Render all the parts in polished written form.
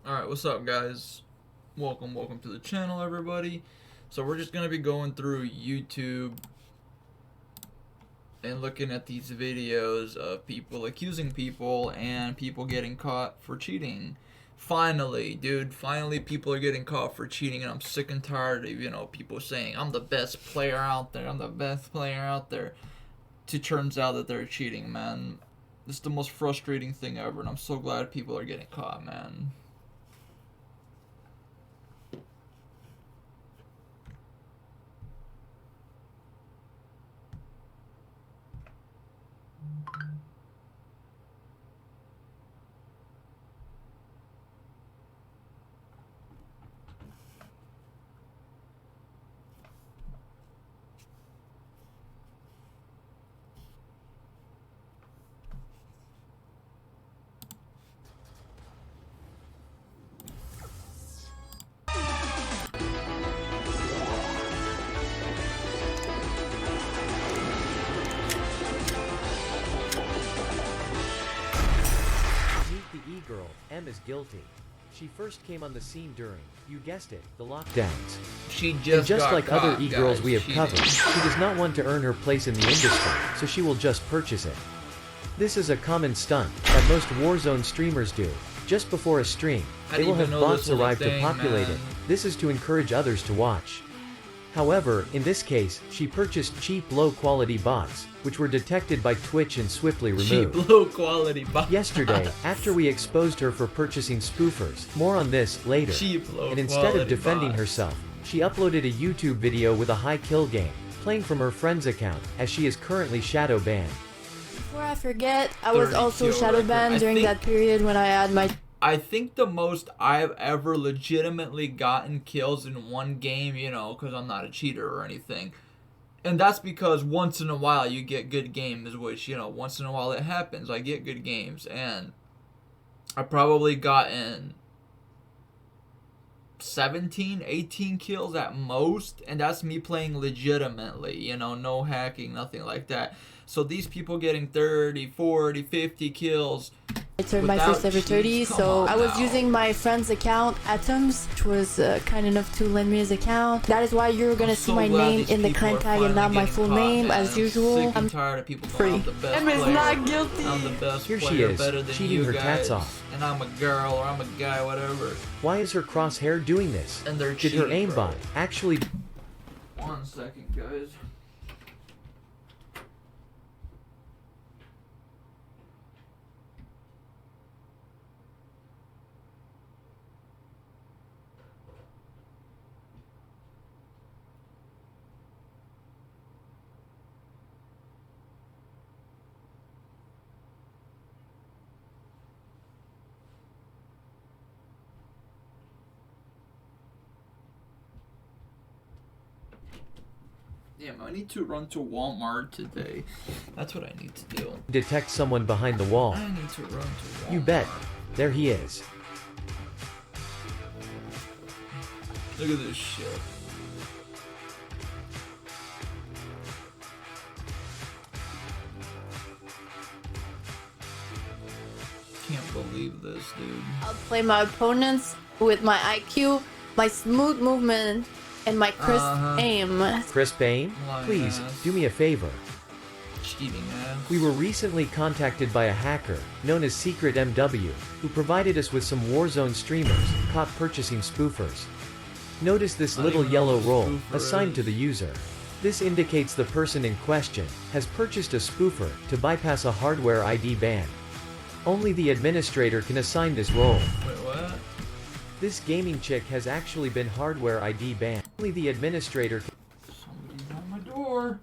Alright, what's up guys? Welcome to the channel, everybody. So we're just gonna be going through YouTube and looking at these videos of people accusing people and people getting caught for cheating. Finally, dude, finally people are getting caught for cheating, and I'm sick and tired of, people saying, I'm the best player out there, I'm the best player out there. It turns out that they're cheating, man. This is the most frustrating thing ever, and I'm so glad people are getting caught, man. The e-girl, M, is guilty. She first came on the scene during, you guessed it, the lockdowns. She and just got like caught, other e-girls guys, we have cheating. covered, she does not want to earn her place in the industry, so she will just purchase it. This is a common stunt that most Warzone streamers do. Just before a stream, they will have bots arrive to populate it. This is to encourage others to watch. However, in this case, she purchased cheap low-quality bots, which were detected by Twitch and swiftly removed. Cheap, low-quality bots. Yesterday, after we exposed her for purchasing spoofers, more on this later, Cheap, and instead of defending bots. herself, she uploaded a YouTube video with a high kill game, playing from her friend's account, as she is currently shadow banned. Before I forget, I was 30 also kill shadow record. banned during that period when I had my... I think the most I've ever legitimately gotten kills in one game, because I'm not a cheater or anything. And that's because once in a while you get good games, which, once in a while it happens. I get good games, and I probably gotten 17, 18 kills at most, and that's me playing legitimately, no hacking, nothing like that. So these people getting 30, 40, 50 kills... I turned my first ever 30, so I was now. using my friend's account, Atoms, which was kind enough to lend me his account. That is why you're gonna see my name in the clan tag and not my full name, as usual. I'm tired of people free. I'm the best Em is player. not guilty. I'm the best Here she player, is, better than cheating you her guys, tats off. and I'm a girl or I'm a guy, whatever. Why is her crosshair doing this? And they're Did her cheating, bro. aimbot actually... 1 second, guys. Damn, I need to run to Walmart today. That's what I need to do. detect someone behind the wall? I need to run to Walmart. You bet. There he is. Look at this shit. Can't believe this, dude. I'll play my opponents with my IQ, my smooth movement, and my crisp aim. Crisp aim? Lying Please, ass. do me a favor. Cheating ass. We were recently contacted by a hacker, known as Secret MW, who provided us with some Warzone streamers, caught purchasing spoofers. Notice this I don't little even know yellow what a roll, spoofer assigned to is. the user. This indicates the person in question has purchased a spoofer to bypass a hardware ID ban. Only the administrator can assign this role. Wait, what? This gaming chick has actually been hardware ID banned. Only the administrator can... Somebody's on my door.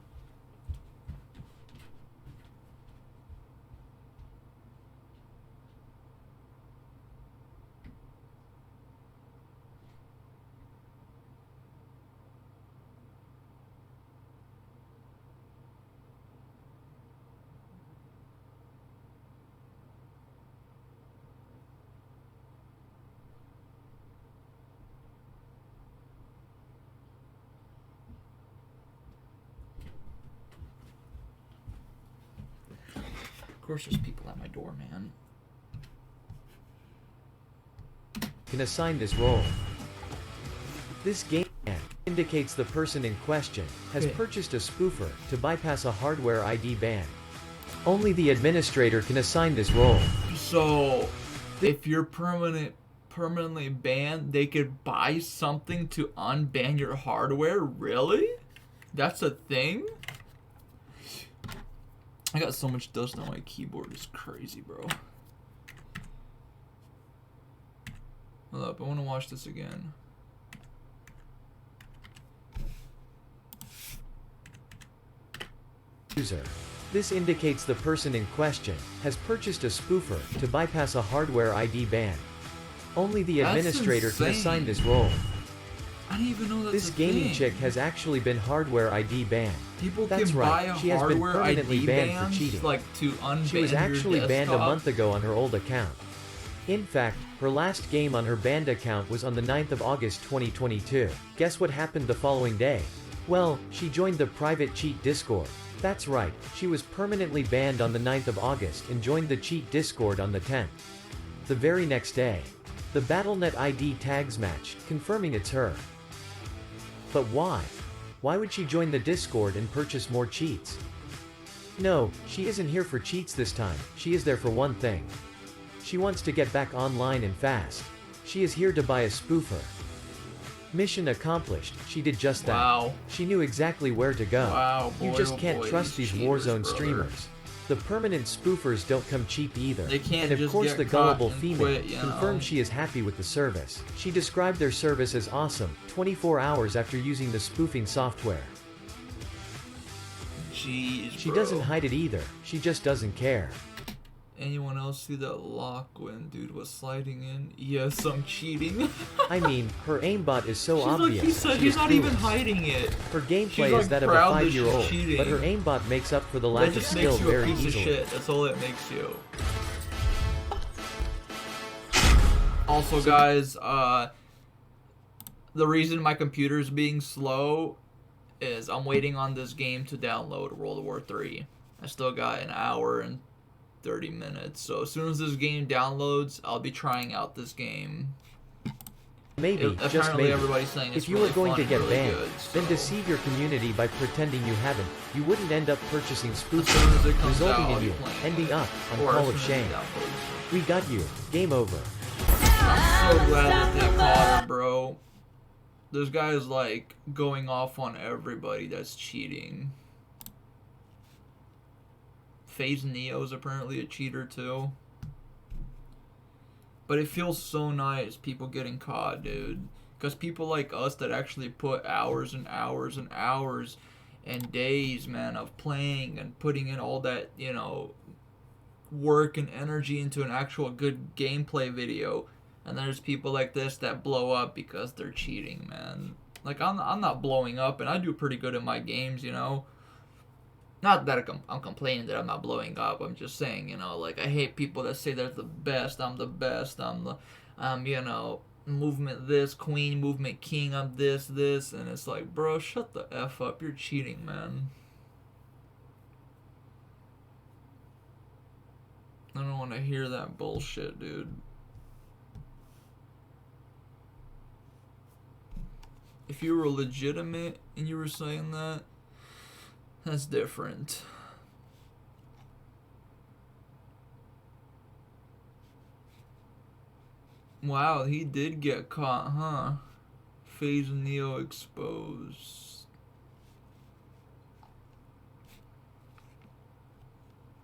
Of course there's people at my door, man. can assign this role. This game indicates the person in question has purchased a spoofer to bypass a hardware ID ban. Only the administrator can assign this role. So, if you're permanently banned, they could buy something to unban your hardware? Really? That's a thing? I got so much dust on my keyboard, it's crazy, bro. Hold up, I want to watch this again. User. This indicates the person in question has purchased a spoofer to bypass a hardware ID ban. Only the administrator can assign this role. I didn't even know that's this gaming chick has actually been hardware ID banned. People That's can right, buy a she has been hardware permanently ID banned bans, for cheating. like to unban She was actually your banned a desktop? month ago on her old account. In fact, her last game on her banned account was on the 9th of August 2022. Guess what happened the following day? Well, she joined the private cheat Discord. That's right, she was permanently banned on the 9th of August and joined the cheat Discord on the 10th. The very next day, the Battle.net ID tags matched, confirming it's her. But why? Why would she join the Discord and purchase more cheats? No, she isn't here for cheats this time, she is there for one thing. She wants to get back online and fast. She is here to buy a spoofer. Mission accomplished, she did just that. Wow. She knew exactly where to go. Wow, You boy, just oh can't boy, trust these cheaters, Warzone brother. streamers. The permanent spoofers don't come cheap either. They can't and of just course get the caught gullible and female quit, you know. confirmed she is happy with the service. She described their service as awesome, 24 hours after using the spoofing software. Jeez, She bro. doesn't hide it either, she just doesn't care. Anyone else see that lock when dude was sliding in? Yes, I'm cheating. I mean, her aimbot is so She's obvious. like he said, she he's is not even clueless. hiding it. Her gameplay She's, is like, that of a proud that 5-year-old, she's cheating. but her aimbot makes up for the lack That of just skill makes you a very piece easily. of shit. That's all it makes you. Also, guys, the reason my computer's being slow is I'm waiting on this game to download World War 3. I still got an hour and 30 minutes. So as soon as this game downloads, I'll be trying out this game. Maybe, just apparently maybe, everybody's saying it's if you really were going fun to and get really banned, good, then so- deceive your community by pretending you haven't. You wouldn't end up purchasing As soon spoofers, as it comes resulting out, I'll in be you playing ending it. up on Or as Call soon of as it Shame. downloads. We got you. Game over. I'm so glad that they caught her, bro. This guy is like going off on everybody that's cheating. FaZe Neo's apparently a cheater too. But it feels so nice, people getting caught, dude. Because people like us that actually put hours and hours and hours and days, man, of playing and putting in all that, you know, work and energy into an actual good gameplay video. And there's people like this that blow up because they're cheating, man. Like, I'm not blowing up, and I do pretty good in my games, you know. Not that I'm complaining that I'm not blowing up. I'm just saying, you know, like, I hate people that say they're the best. I'm the best. You know, movement this, queen, movement king. I'm this. And it's like, bro, shut the F up. You're cheating, man. I don't want to hear that bullshit, dude. If you were legitimate and you were saying that, that's different. Wow, he did get caught, huh? FaZe Neo exposed.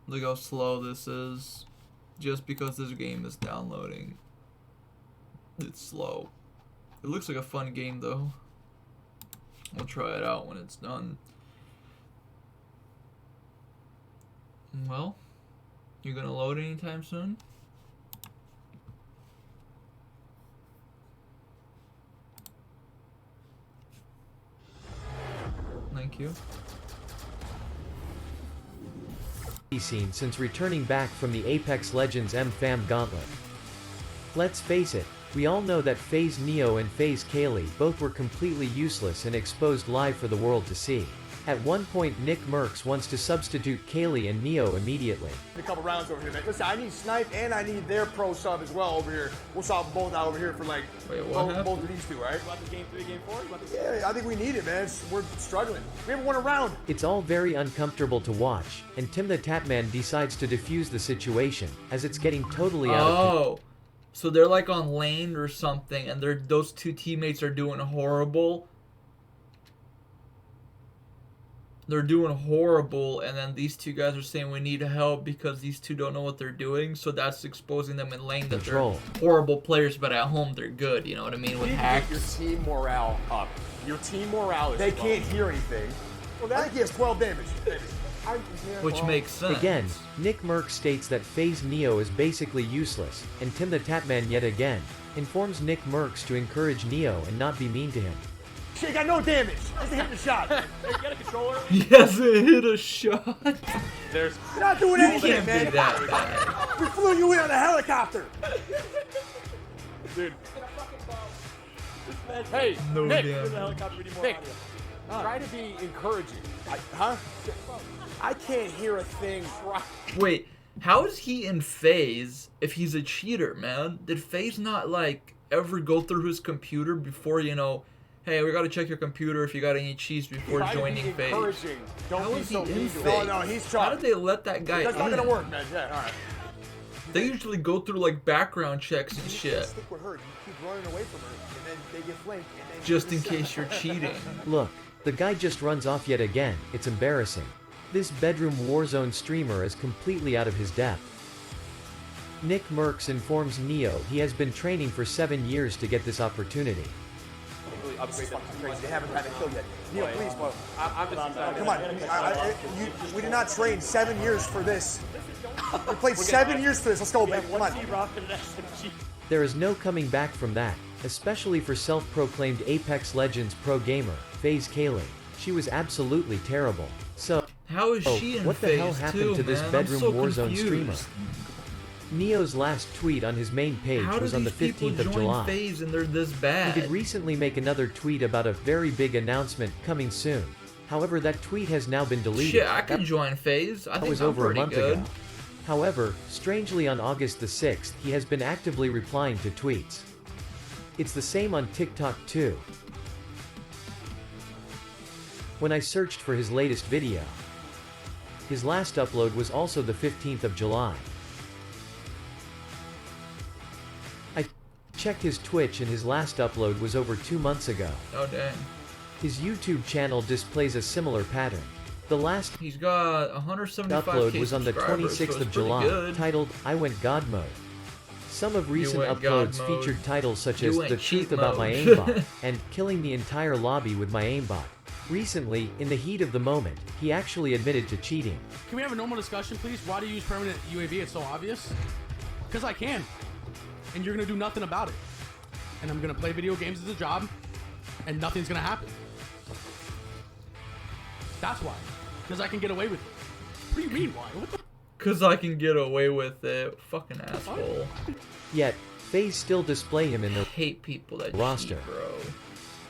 Look how slow this is. Just because this game is downloading. It's slow. It looks like a fun game though. We'll try it out when it's done. Well, you gonna load anytime soon? Thank you. Scene since returning back from the Apex Legends M-Fam Gauntlet. Let's face it, we all know that FaZe Neo and FaZe Kaylee both were completely useless and exposed live for the world to see. At one point, Nick Merckx wants to substitute Kaylee and Neo immediately. A couple rounds over here, man. Listen, I need Snipe and I need their pro sub as well over here. We'll solve both out over here for like both of these two, right? You want the game 3, game 4? Yeah, I think we need it, man. We're struggling. We haven't won a round. It's all very uncomfortable to watch, and Tim the Tatman decides to defuse the situation, as it's getting totally out of control. So they're like on lane or something, and those two teammates are doing horrible. They're doing horrible, and then these two guys are saying we need help because these two don't know what they're doing. So that's exposing them in lane that they're horrible players, but at home they're good. You know what I mean? With hacks. Your team morale up. Your team morale is They can't hear anything. Well, I think he has 12 damage. Which makes sense. Again, Nick Merckx states that FaZe Neo is basically useless, and Tim the Tatman yet again informs Nick Merckx to encourage Neo and not be mean to him. Shit, got no damage. Just hit the shot. Hey, you got a controller? Yes, it hit a shot. You're not doing anything, man. Be that bad. We flew you in on a helicopter. Dude. Hey, no Nick. Nick, try to be encouraging. I can't hear a thing. Wait, how is he in FaZe if he's a cheater, man? Did FaZe not, like, ever go through his computer before, you know, hey, we gotta check your computer if you got any cheats before joining FaZe? How is he in FaZe? No, he's trying. How did they let that guy in? That's not gonna work, man. Yeah, all right. They usually go through, like, background checks and shit. Stick with her. You keep running away from her, and then they get flanked. Just in case you're cheating. Look, the guy just runs off yet again. It's embarrassing. This bedroom Warzone streamer is completely out of his depth. Nick Merckx informs Neo he has been training for 7 years to get this opportunity. They haven't had a kill yet. Neo, please, bro. Come on. We did not train 7 years for this. We played 7 years for this. Let's go, baby. Come on. There is no coming back from that, especially for self-proclaimed Apex Legends pro gamer, FaZe Kaylee. She was absolutely terrible. So, how is she in what the hell happened to this bedroom Warzone streamer? Neo's last tweet on his main page was on the 15th of July. FaZe and they're this bad? He did recently make another tweet about a very big announcement coming soon. However, that tweet has now been deleted. Shit, I can join FaZe. I think that was over a month ago. However, strangely on August the 6th, he has been actively replying to tweets. It's the same on TikTok too. When I searched for his latest video, his last upload was also the 15th of July. I checked his Twitch and his last upload was over 2 months ago. Oh dang. His YouTube channel displays a similar pattern. The last he's got 175 upload was on the 26th of July, titled I Went God Mode. Some of recent uploads featured titles such as The Truth About My Aimbot and Killing the Entire Lobby with My Aimbot. Recently, in the heat of the moment, he actually admitted to cheating. Can we have a normal discussion, please? Why do you use permanent UAV? It's so obvious. Because I can. And you're going to do nothing about it. And I'm going to play video games as a job, and nothing's going to happen. That's why. Because I can get away with it. What do you mean, why? What the? Because I can get away with it. Fucking asshole. Yet, FaZe still display him in the hate people that roster. Cheat, bro.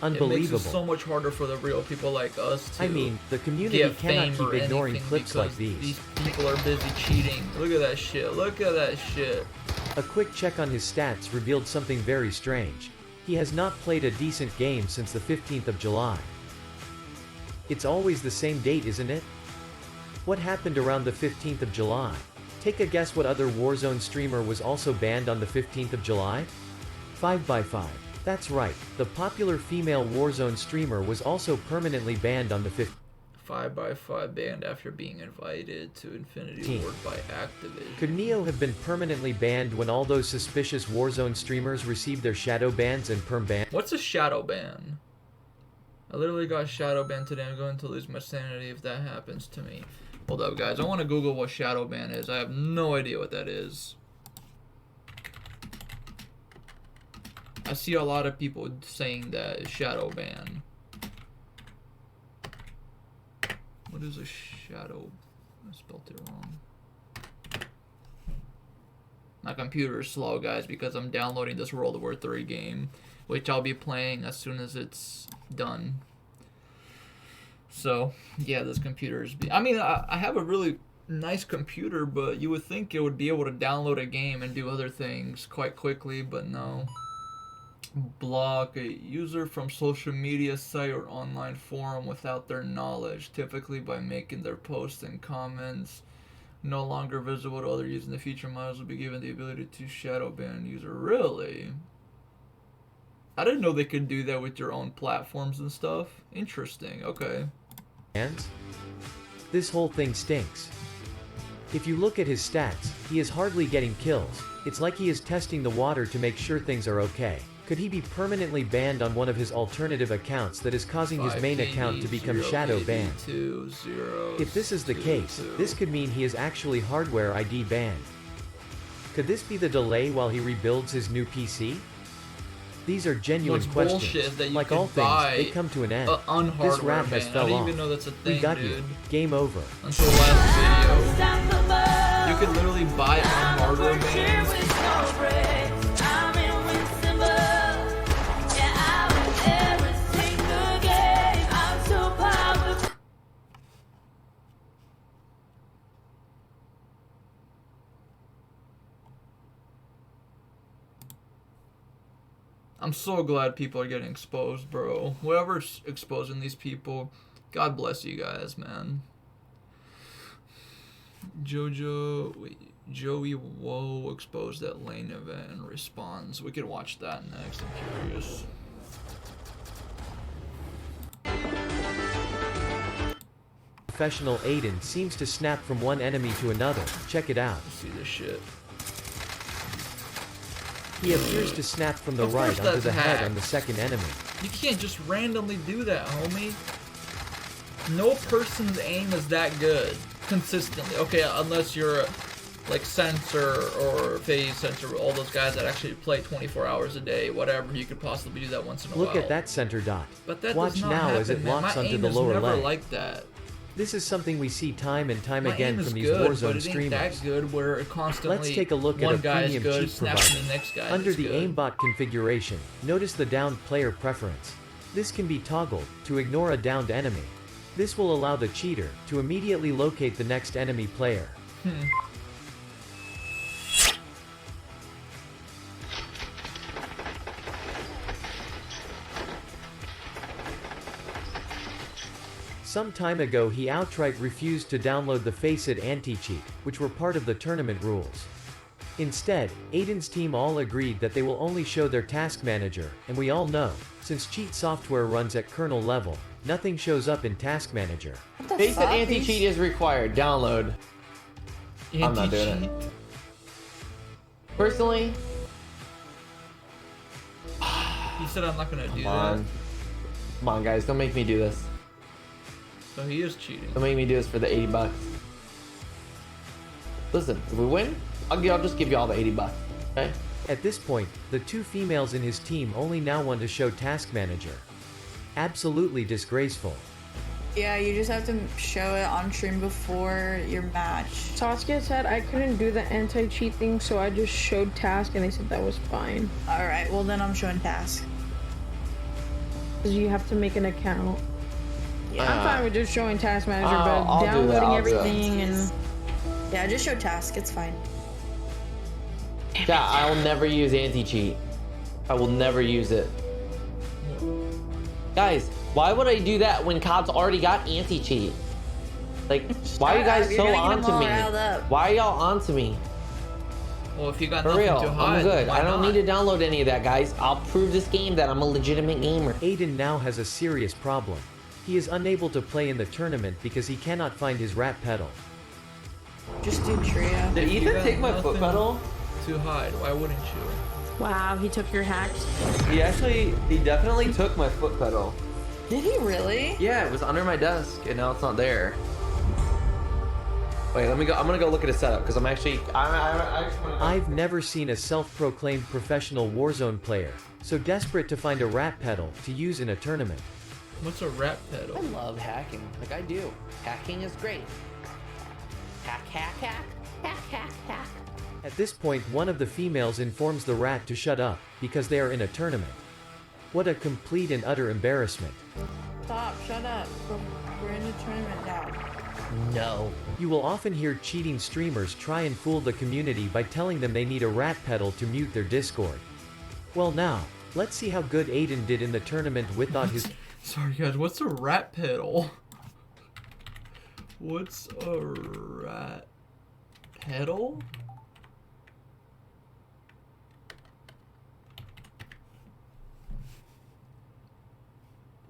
Unbelievable. It makes it so much harder for the real people like us to I mean, the community cannot keep ignoring clips like these. These people are busy cheating. Look at that shit. Look at that shit. A quick check on his stats revealed something very strange. He has not played a decent game since the 15th of July. It's always the same date, isn't it? What happened around the 15th of July? Take a guess what other Warzone streamer was also banned on the 15th of July? 5x5. That's right, the popular female Warzone streamer was also permanently banned on the 15th. 5x5 banned after being invited to Infinity Ward by Activision. Could Neo have been permanently banned when all those suspicious Warzone streamers received their shadow bans and perm ban? What's a shadow ban? I literally got shadow banned today. I'm going to lose my sanity if that happens to me. Hold up, guys. I want to Google what shadow ban is. I have no idea what that is. I see a lot of people saying that it's shadow ban. What is a shadow? I spelled it wrong. My computer is slow, guys, because I'm downloading this World War III game, which I'll be playing as soon as it's done. So, yeah, this computer is... I mean, I have a really nice computer, but you would think it would be able to download a game and do other things quite quickly, but no. Block a user from social media site or online forum without their knowledge, typically by making their posts and comments no longer visible to other users in the future. Models will be given the ability to shadow ban user. Really? I didn't know they could do that with your own platforms and stuff. Interesting. Okay. And this whole thing stinks. If you look at his stats, he is hardly getting kills. It's like he is testing the water to make sure things are okay. Could he be permanently banned on one of his alternative accounts that is causing his main account to become shadow banned? If this is the case, this could mean he is actually hardware ID banned. Could this be the delay while he rebuilds his new PC? These are genuine questions. Like all things, they come to an end. This rat has fell off. We got you. Game over. Until last video, you could literally buy unhardware bans. I'm so glad people are getting exposed, bro. Whoever's exposing these people, God bless you guys, man. Joey Woe exposed that lane event and responds. We could watch that next. I'm curious. Professional Aiden seems to snap from one enemy to another. Check it out. Let's see this shit. He appears to snap from the right onto the head on the second enemy. You can't just randomly do that, homie. No person's aim is that good consistently. Okay, unless you're like Sensor or Phase Sensor, all those guys that actually play 24 hours a day, whatever, you could possibly do that once in a while. Look at that center dot. But that Watch does not now happen, as it man. locks My onto aim the is lower never leg. like that. This is something we see time and time My again aim is from these good, Warzone but it ain't streamers. that good where it constantly Let's take a look at one a guy is premium good, cheat snaps provider. the next guy. Under the good. aimbot configuration, notice the downed player preference. This can be toggled to ignore a downed enemy. This will allow the cheater to immediately locate the next enemy player. Some time ago he outright refused to download the Faceit anti-cheat, which were part of the tournament rules. Instead, Aiden's team all agreed that they will only show their task manager, and we all know, since cheat software runs at kernel level, nothing shows up in task manager. Faceit anti-cheat is required. Download. I'm not doing it. Personally, He said I'm not gonna do that. Come on, guys, don't make me do this. So he is cheating. Don't make me do this for the 80 bucks. Listen, if we win, I'll just give you all the 80 bucks. Okay? At this point, the two females in his team only now want to show task manager. Absolutely disgraceful. Yeah, you just have to show it on stream before your match. Saskia said I couldn't do the anti-cheat thing, so I just showed task and they said that was fine. Alright, well then I'm showing task. Because you have to make an account. Yeah, I'm fine with just showing task manager, but I'll downloading everything and... Yeah, just show task, it's fine. Yeah, I'll never use anti-cheat. I will never use it. Guys, why would I do that when COD's already got anti-cheat? Like, why are you guys so onto me? Why are y'all onto me? Well, if you got For nothing real, to hide, I'm good. why I don't not? need to download any of that, guys. I'll prove this game that I'm a legitimate gamer. Aiden now has a serious problem. He is unable to play in the tournament because he cannot find his rat pedal. Just do trio. Did If you Ethan got take my foot nothing pedal? To hide, why wouldn't you? Wow, he took your hacks. He definitely took my foot pedal. Did he really? Yeah, it was under my desk, and now it's not there. Wait, let me go. I'm gonna go look at his setup because I'm actually. I just wanna... I've never seen a self-proclaimed professional Warzone player so desperate to find a rat pedal to use in a tournament. What's a rap pedal? I love hacking. Like I do. Hacking is great. Hack, hack, hack, hack, hack, hack. At this point, one of the females informs the rat to shut up because they are in a tournament. What a complete and utter embarrassment. Stop, shut up. We're the tournament down. No. You will often hear cheating streamers try and fool the community by telling them they need a rat pedal to mute their Discord. Well now, let's see how good Aiden did in the tournament without his... Sorry guys, what's a rat pedal? What's a rat pedal?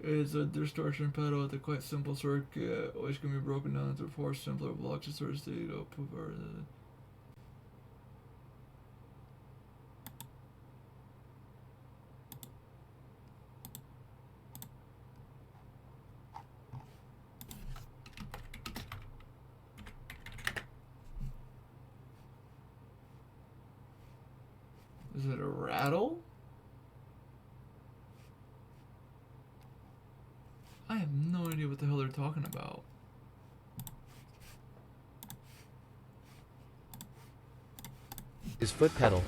Is a distortion pedal with a quite simple circuit, which can be broken down into 4 simpler blocks to sort of state output. Is it a rattle? I have no idea what the hell they're talking about. His foot pedal.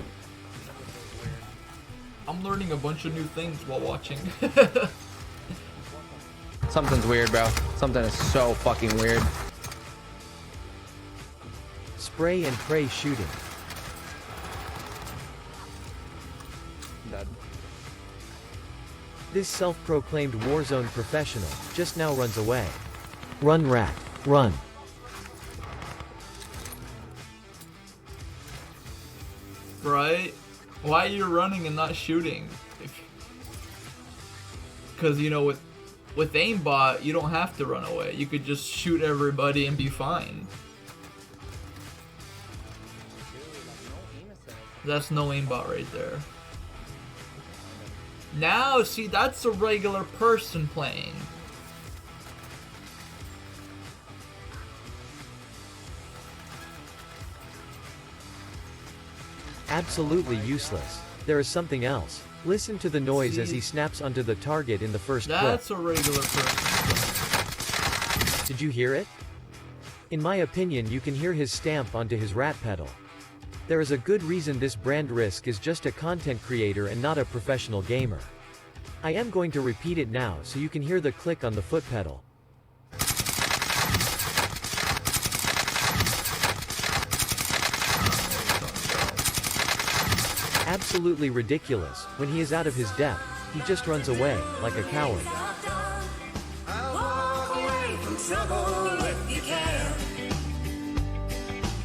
I'm learning a bunch of new things while watching. Something's weird, bro. Something is so fucking weird. Spray and pray shooting. Dead. This self-proclaimed Warzone professional just now runs away. Run rat, run. Right? Why are you running and not shooting? Because, you know, with aimbot, you don't have to run away. You could just shoot everybody and be fine. That's no aimbot right there. Now, see, that's a regular person playing. Absolutely useless. There is something else. Listen to the noise as he snaps onto the target in the first clip. That's a regular person. Did you hear it? In my opinion, you can hear his stamp onto his rat pedal. There is a good reason this brand Risk is just a content creator and not a professional gamer. I am going to repeat it now so you can hear the click on the foot pedal. Absolutely ridiculous. When he is out of his depth, he just runs away, like a coward.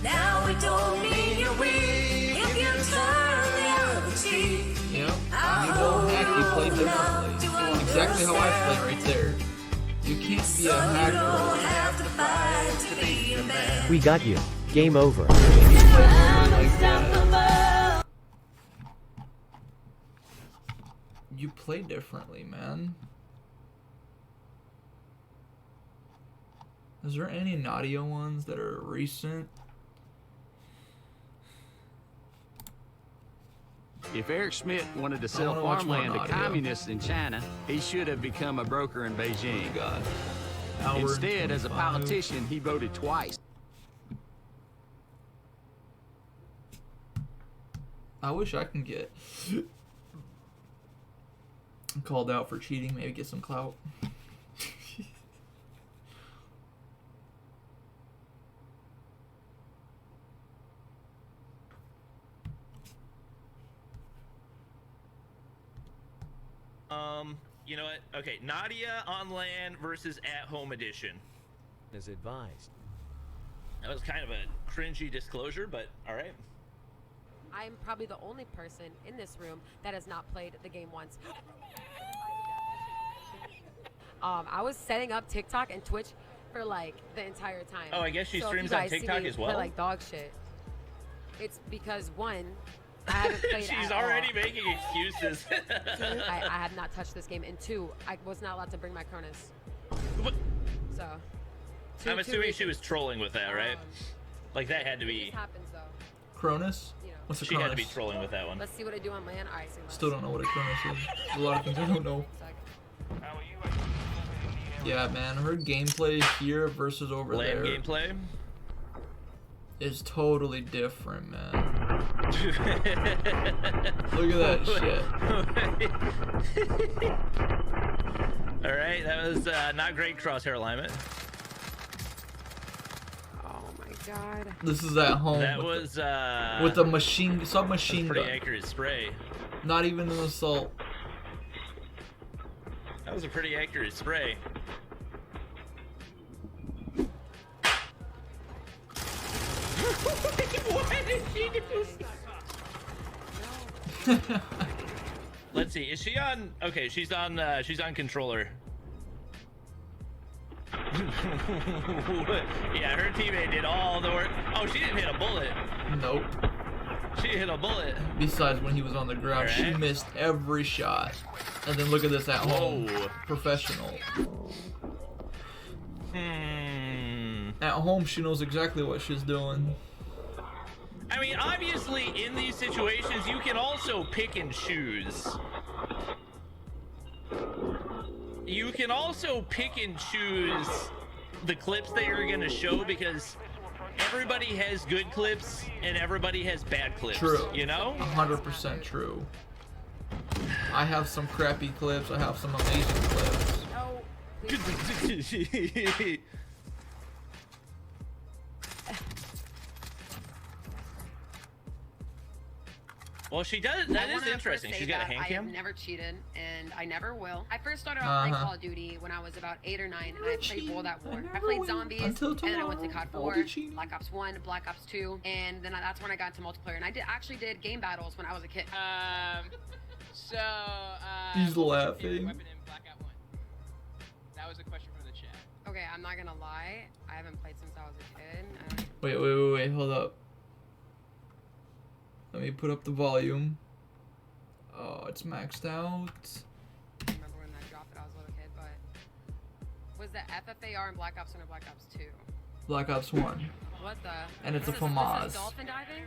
Now we don't need you weak if you turn the other cheek. Yep, you don't actually play differently. Exactly how I play right there. You can't be a hacker. We got you. Game over. You play differently, man. Is there any Nadia ones that are recent? If Eric Schmidt wanted to sell farmland to communists in China, he should have become a broker in Beijing. Instead, as a politician, he voted twice. I wish I can get called out for cheating, maybe get some clout. You know what? Okay, Nadia on LAN versus at home edition. As advised. That was kind of a cringy disclosure, but all right. I'm probably the only person in this room that has not played the game once. I was setting up TikTok and Twitch for like the entire time. Oh, I guess she streams on TikTok as well. Play, like dog shit. It's because one, I haven't played. She's already making excuses. I have not touched this game, and two, I was not allowed to bring my Cronus. What? So. I'm assuming she was trolling with that, right? Like that had to be. It happens though. Cronus? You know. What's a She Cronus? had to be trolling with that one. Let's see what I do on LAN. All right, Still don't know what a Cronus is. There's a lot of things I don't know. Yeah, man, her gameplay here versus over LAN there gameplay is totally different, man. Look at that shit. All right, that was not great crosshair alignment. God. This is at home. That was with a submachine gun. Pretty accurate spray. Not even an assault. That was a pretty accurate spray. What did she do? Let's see. Is she on? Okay, she's on controller. Yeah, her teammate did all the work. Oh, she didn't hit a bullet. Nope. She hit a bullet. Besides, when he was on the ground, she missed every shot. And then look at this at home. Professional. At home, she knows exactly what she's doing. I mean, obviously, in these situations, you can also pick and choose. You can also pick and choose the clips that you're going to show because everybody has good clips and everybody has bad clips. True. You know? 100% true. I have some crappy clips. I have some amazing clips. Well, she does. That is interesting. She's got a hand cam. I have never cheated, and I never will. I first started off playing Call of Duty when I was about 8 or 9, and I played World at War. I played Zombies, and then I went to COD 4, Black Ops 1, Black Ops 2, and then that's when I got into multiplayer. And I actually did game battles when I was a kid. He's laughing. Weapon in Blackout 1. That was a question from the chat. Okay, I'm not gonna lie. I haven't played since I was a kid. Wait, hold up. Let me put up the volume. Oh, it's maxed out. I remember when that dropped, I was a little kid, but was the FFAR in Black Ops 1 or Black Ops 2? Black Ops 1. What the? And it's a This FAMAS. is dolphin diving?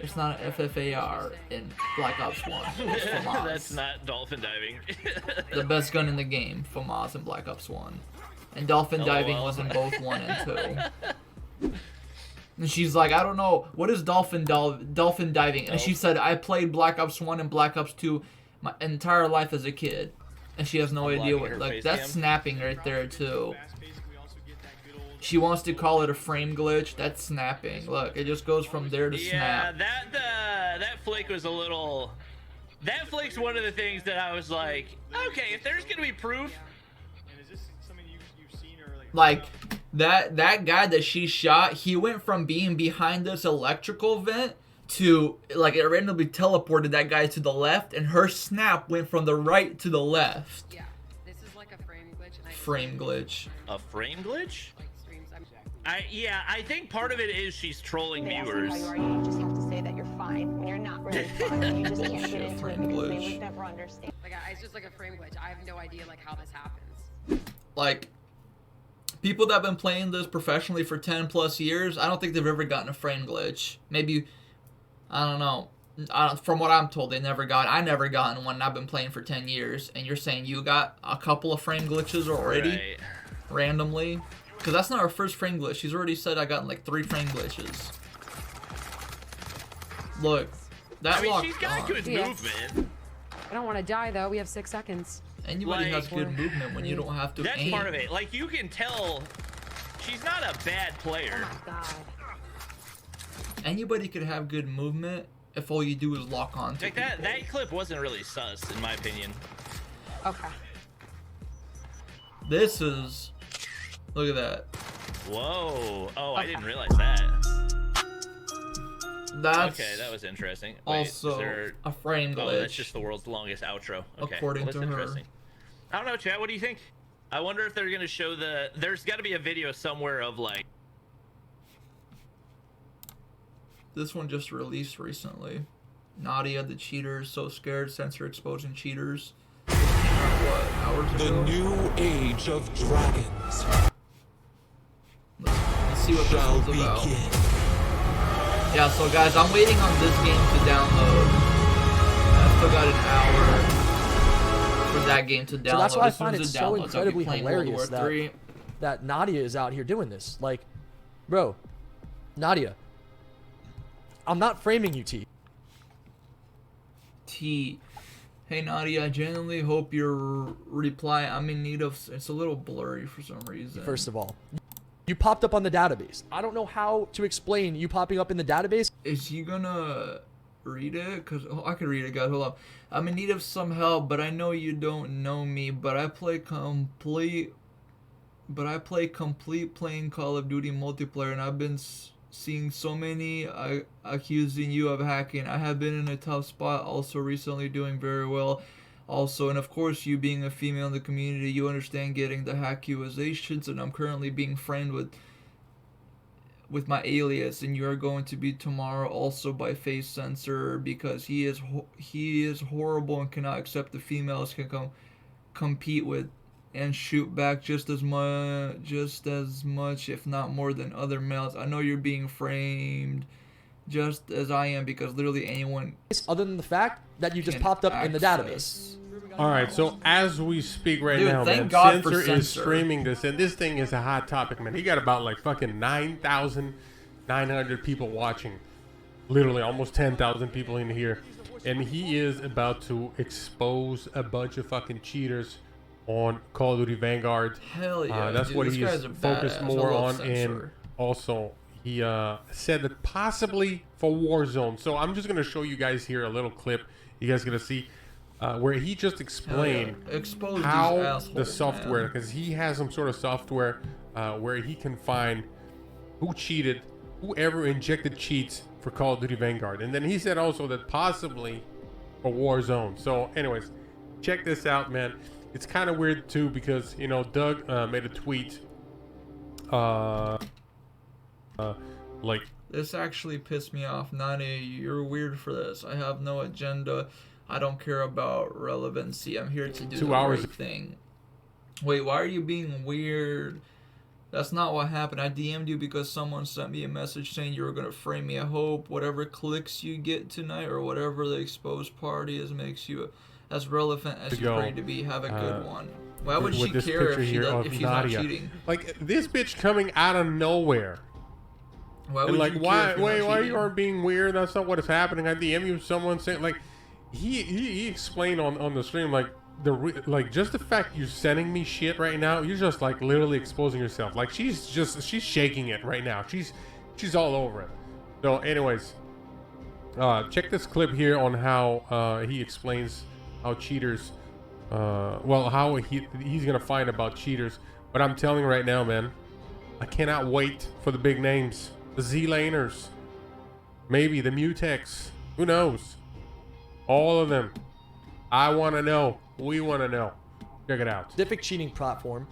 It's not an FFAR in Black Ops 1. It's FAMAS. That's not dolphin diving. The best gun in the game, FAMAS in Black Ops 1. And dolphin diving was in both 1 and 2. And she's like, I don't know, what is dolphin diving? And she said, I played Black Ops 1 and Black Ops 2 my entire life as a kid. And she has no idea what, like, that's snapping right there too. She wants to call it a frame glitch. That's snapping. Look, it just goes from there to snap. Yeah, that flick was a little... That flick's one of the things that I was like, okay, if there's gonna be proof... Like, that guy that she shot, he went from being behind this electrical vent to, like, it randomly teleported that guy to the left, and her snap went from the right to the left. Yeah, this is like a frame glitch. Frame glitch. A frame glitch? I think part of it is she's trolling viewers. You just have to say that you're fine when you're not really fine. You just can't get into it because they would never understand. Like, it's just like a frame glitch. I have no idea, like, how this happens. Like, people that have been playing this professionally for 10 plus years, I don't think they've ever gotten a frame glitch. Maybe, I don't know. From what I'm told, I never gotten one, and I've been playing for 10 years. And you're saying you got a couple of frame glitches already? Randomly? Because that's not her first frame glitch. She's already said I got like 3 frame glitches. Look, that locked she's got good movement. I don't want to die, though. We have 6 seconds. Anybody has good movement when you don't have to aim. That's part of it. Like, you can tell she's not a bad player. Oh my god. Anybody could have good movement if all you do is lock on to like that clip wasn't really sus, in my opinion. Okay. This is... Look at that. Whoa. Oh, I didn't realize that. That's okay, that was interesting. Also a frame glitch. Oh, that's just the world's longest outro. Okay, according that's to her. Interesting. I don't know, chat. What do you think? I wonder if they're gonna show there's got to be a video somewhere of like. This one just released recently. Nadia, the cheater, is so scared. Censor exposing cheaters. What, hours ago? The new age of dragons. Let's see what this one's about. Yeah, so guys, I'm waiting on this game to download. I still got an hour for that game to download. So that's why I find it so incredibly hilarious that Nadia is out here doing this. Like, bro, Nadia, I'm not framing you, T. Hey Nadia, I genuinely hope your reply, I'm in need of... It's a little blurry for some reason. First of all, You popped up on the database. I don't know how to explain you popping up in the database. Is he gonna read it? Cause I can read it, guys. Hold on. I'm in need of some help, but I know you don't know me. But I play complete playing Call of Duty multiplayer, and I've been seeing so many accusing you of hacking. I have been in a tough spot. Also, recently doing very well. Also, and of course, you being a female in the community, you understand getting the accusations, and I'm currently being framed with my alias, and you are going to be tomorrow also by face censor, because he is horrible and cannot accept the females can compete with and shoot back just as much, if not more, than other males. I know you're being framed just as I am, because literally anyone, other than the fact that you just popped up in the database. All right, so as we speak right now, thank man, God for Censor is Censor. streaming this, and this thing is a hot topic, man. He got about like fucking 9,900 people watching, literally almost 10,000 people in here, and he is about to expose a bunch of fucking cheaters on Call of Duty Vanguard. Hell yeah, that's dude, what this he's guy's a focused badass. more I love on, Censor. and also he said that possibly for Warzone. So I'm just gonna show you guys here a little clip. You guys gonna see where he just explained how the software, because he has some sort of software where he can find who cheated, whoever injected cheats for Call of Duty Vanguard, and then he said also that possibly for Warzone. So anyways, check this out, man. It's kind of weird too, because you know Doug made a tweet like, this actually pissed me off. Nani, you're weird for this. I have no agenda. I don't care about relevancy. I'm here to do the right thing. Wait, why are you being weird? That's not what happened. I DM'd you because someone sent me a message saying you were going to frame me. I hope whatever clicks you get tonight, or whatever the exposed party is, makes you as relevant as you pray to be. Have a good one. Why would she care if she's not cheating? Like, this bitch coming out of nowhere. Why would like, you why care you aren't being weird? That's not what is happening. I DM you someone saying, like, he explained on the stream, like, just the fact you're sending me shit right now, you're just like literally exposing yourself. Like, she's shaking it right now. She's all over it. So anyways, check this clip here on how he explains how cheaters, how he's gonna find about cheaters. But I'm telling you right now, man, I cannot wait for the big names, the Z-laners, maybe the Mutex, who knows, all of them. I want to know. We want to know. Check it out. Specific cheating platform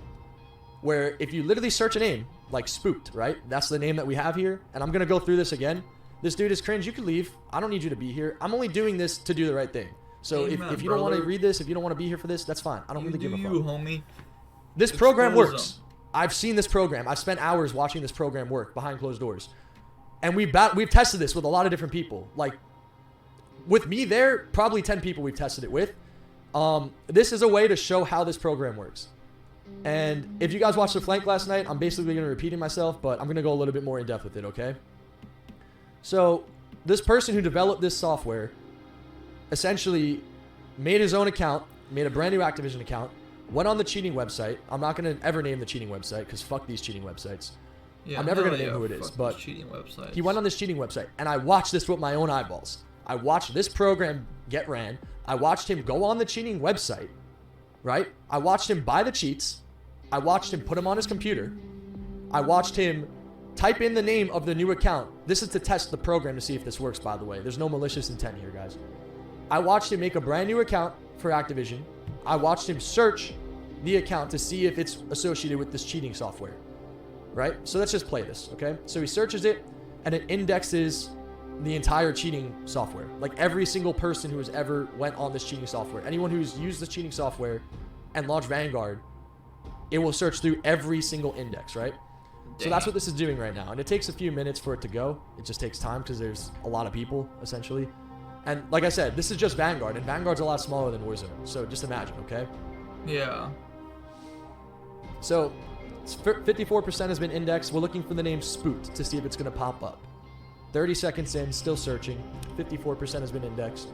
where if you literally search a name like Spooked, right? That's the name that we have here. And I'm going to go through this again. This dude is cringe. You can leave. I don't need you to be here. I'm only doing this to do the right thing. So if you don't want to read this, if you don't want to be here for this, that's fine. I don't really give a fuck. Homie. This program works. I've seen this program. I've spent hours watching this program work behind closed doors. And we've tested this with a lot of different people. Like, with me there, probably 10 people we've tested it with. This is a way to show how this program works. And if you guys watched the flank last night, I'm basically going to repeat myself, but I'm going to go a little bit more in depth with it, okay? So, this person who developed this software essentially made his own account, made a brand new Activision account, went on the cheating website. I'm not going to ever name the cheating website because fuck these cheating websites. Yeah, I'm never going to name who it is, but he went on this cheating website, and I watched this with my own eyeballs. I watched this program get ran. I watched him go on the cheating website, right? I watched him buy the cheats. I watched him put them on his computer. I watched him type in the name of the new account. This is to test the program to see if this works, by the way. There's no malicious intent here, guys. I watched him make a brand new account for Activision. I watched him search the account to see if it's associated with this cheating software, right? So let's just play this, okay? So he searches it, and it indexes the entire cheating software. Like every single person who has ever went on this cheating software, anyone who's used this cheating software and launched Vanguard, it will search through every single index, right? So that's what this is doing right now. And it takes a few minutes for it to go. It just takes time because there's a lot of people, essentially. And like I said, this is just Vanguard, and Vanguard's a lot smaller than Warzone. So just imagine, okay? Yeah. So 54% has been indexed. We're looking for the name Spooked to see if it's going to pop up. 30 seconds in, still searching. 54% has been indexed.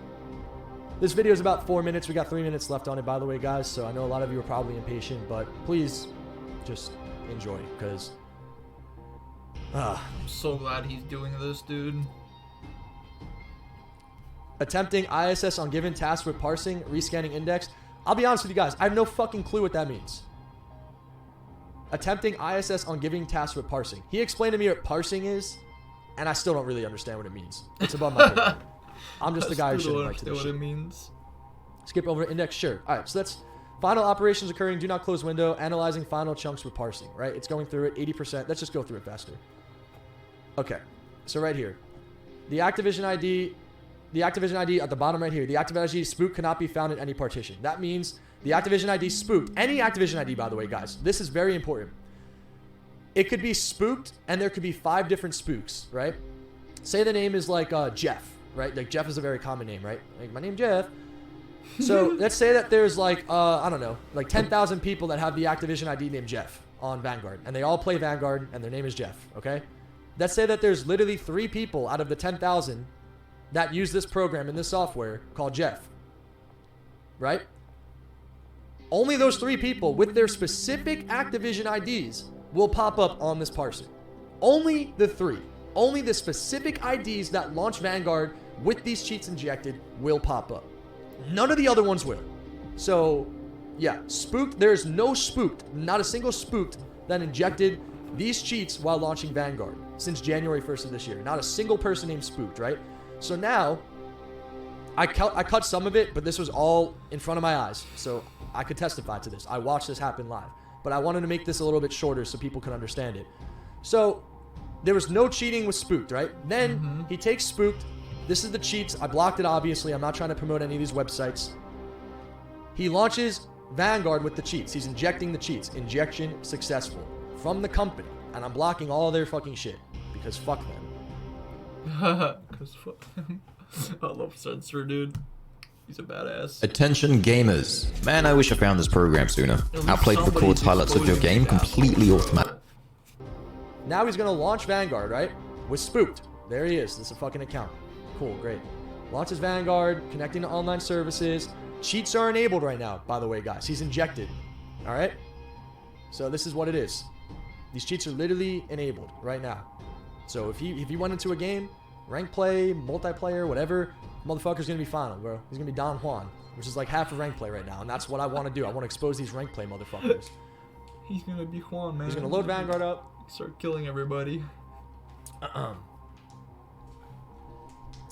This video is about 4 minutes. We got 3 minutes left on it, by the way, guys. So I know a lot of you are probably impatient, but please just enjoy, because I'm so glad he's doing this, dude. Attempting ISS on given tasks with parsing, rescanning index. I'll be honest with you guys. I have no fucking clue what that means. Attempting ISS on giving tasks with parsing. He explained to me what parsing is, and I still don't really understand what it means. It's above my head. I'm just the guy who shouldn't like to what it means. Skip over to index, sure. All right, so that's final operations occurring. Do not close window. Analyzing final chunks with parsing, right? It's going through it, 80%. Let's just go through it faster. Okay, so right here. The Activision ID at the bottom right here. The Activision ID spook cannot be found in any partition. That means the Activision ID spooked. Any Activision ID, by the way, guys. This is very important. It could be spooked, and there could be 5 different spooks, right? Say the name is like Jeff, right? Like Jeff is a very common name, right? Like my name Jeff. So let's say that there's like, I don't know, like 10,000 people that have the Activision ID named Jeff on Vanguard. And they all play Vanguard and their name is Jeff, okay? Let's say that there's literally 3 people out of the 10,000 that use this program in this software called Jeff, right? Only those 3 people with their specific Activision IDs will pop up on this parser. Only the 3. Only the specific IDs that launch Vanguard with these cheats injected will pop up. None of the other ones will. So, yeah, spooked. There's no spooked, not a single spooked that injected these cheats while launching Vanguard since January 1st of this year. Not a single person named spooked, right? So now, I cut some of it, but this was all in front of my eyes. So I could testify to this. I watched this happen live. But I wanted to make this a little bit shorter so people can understand it. So, there was no cheating with spooked, right? Then, he takes spooked. This is the cheats. I blocked it, obviously. I'm not trying to promote any of these websites. He launches Vanguard with the cheats. He's injecting the cheats. Injection successful. From the company. And I'm blocking all their fucking shit. Because fuck them. Because fuck them. I love Censor, dude. He's a badass. Attention gamers. Man, I wish I found this program sooner. Outplayed records highlights of your game completely automatic. Now he's going to launch Vanguard, right? With spooked. There he is. This is a fucking account. Cool, great. Launches Vanguard, connecting to online services. Cheats are enabled right now, by the way, guys. He's injected. All right? So this is what it is. These cheats are literally enabled right now. So if he went into a game, rank play, multiplayer, whatever, motherfucker's going to be final, bro. He's going to be Don Juan, which is like half of rank play right now. And that's what I want to do. I want to expose these rank play motherfuckers. He's going to be Juan, man. He's going to load Vanguard up. Start killing everybody.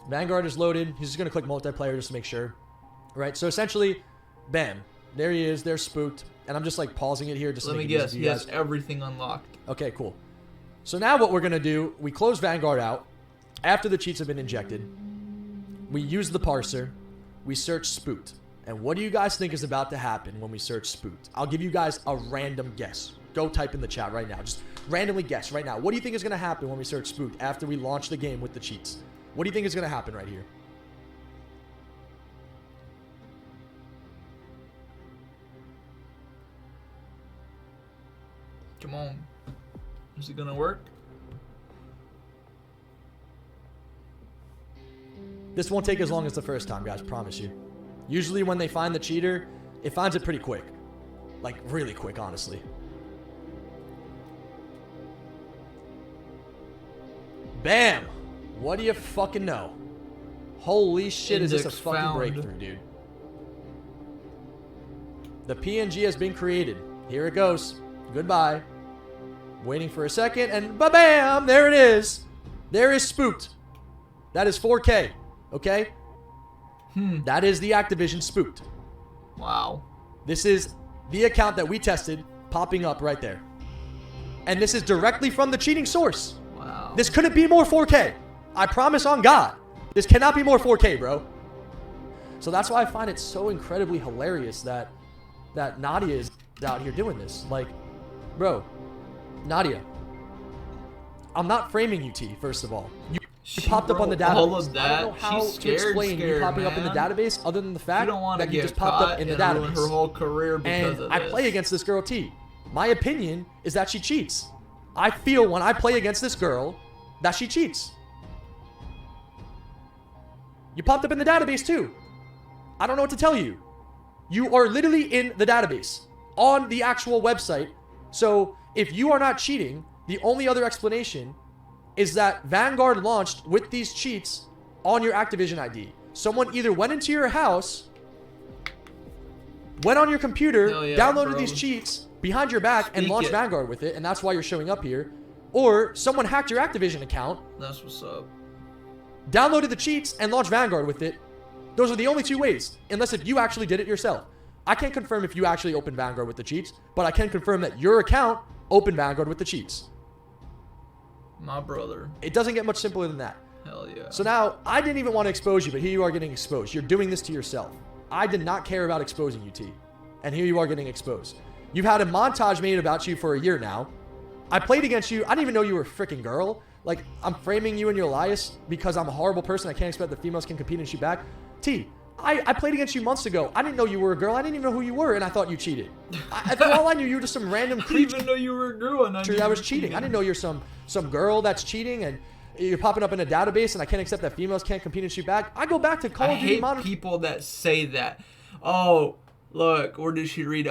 Vanguard is loaded. He's just going to click multiplayer just to make sure. Right? So essentially, bam. There he is. They're spooked. And I'm just like pausing it here just to make it easy. Let me guess. He has everything unlocked. Okay, cool. So now what we're going to do, we close Vanguard out. After the cheats have been injected, we use the parser. We search spooked. And what do you guys think is about to happen when we search spooked? I'll give you guys a random guess. Go type in the chat right now. Just randomly guess right now. What do you think is going to happen when we search spooked after we launch the game with the cheats? What do you think is going to happen right here? Come on. Is it going to work? This won't take as long as the first time, guys. Promise you. Usually when they find the cheater, it finds it pretty quick. Like, really quick, honestly. Bam! What do you fucking know? Holy shit, is this a fucking breakthrough, dude. The PNG has been created. Here it goes. Goodbye. Waiting for a second, and ba-bam! There it is. There is spooked. That is 4K. Okay? That is the Activision spooked. Wow. This is the account that we tested popping up right there. And this is directly from the cheating source. Wow. This couldn't be more 4K. I promise on God. This cannot be more 4K, bro. So that's why I find it so incredibly hilarious that Nadia is out here doing this. Like, bro, Nadia, I'm not framing you, T, first of all. You popped up on the database. All of that. I don't know how She's to explain you popping up in the database other than the fact that you just popped up in the database. Her whole career because of I play against this girl, T. My opinion is that she cheats. I feel when I play against this girl that she cheats. You popped up in the database too. I don't know what to tell you. You are literally in the database on the actual website. So if you are not cheating, the only other explanation is that Vanguard launched with these cheats on your Activision ID. Someone either went into your house, went on your computer, downloaded these cheats behind your back, and launched Vanguard with it, and that's why you're showing up here. Or someone hacked your Activision account. That's what's up. Downloaded the cheats and launched Vanguard with it. Those are the only two ways, unless if you actually did it yourself. I can't confirm if you actually opened Vanguard with the cheats, but I can confirm that your account opened Vanguard with the cheats. My brother. It doesn't get much simpler than that. Hell yeah. So now, I didn't even want to expose you, but here you are getting exposed. You're doing this to yourself. I did not care about exposing you, T. And here you are getting exposed. You've had a montage made about you for a year now. I played against you. I didn't even know you were a freaking girl. Like, I'm framing you and your Elias because I'm a horrible person. I can't expect that females can compete and shoot back. T, I played against you months ago. I didn't know you were a girl. I didn't even know who you were, and I thought you cheated. For all I knew, you were just some random creature. I didn't even know you were a girl, and that was cheating. I didn't know you're some girl that's cheating, and you're popping up in a database, and I can't accept that females can't compete and shoot back. I go back to Call of Duty Modern. I hate people that say that. Oh, look, where did she read?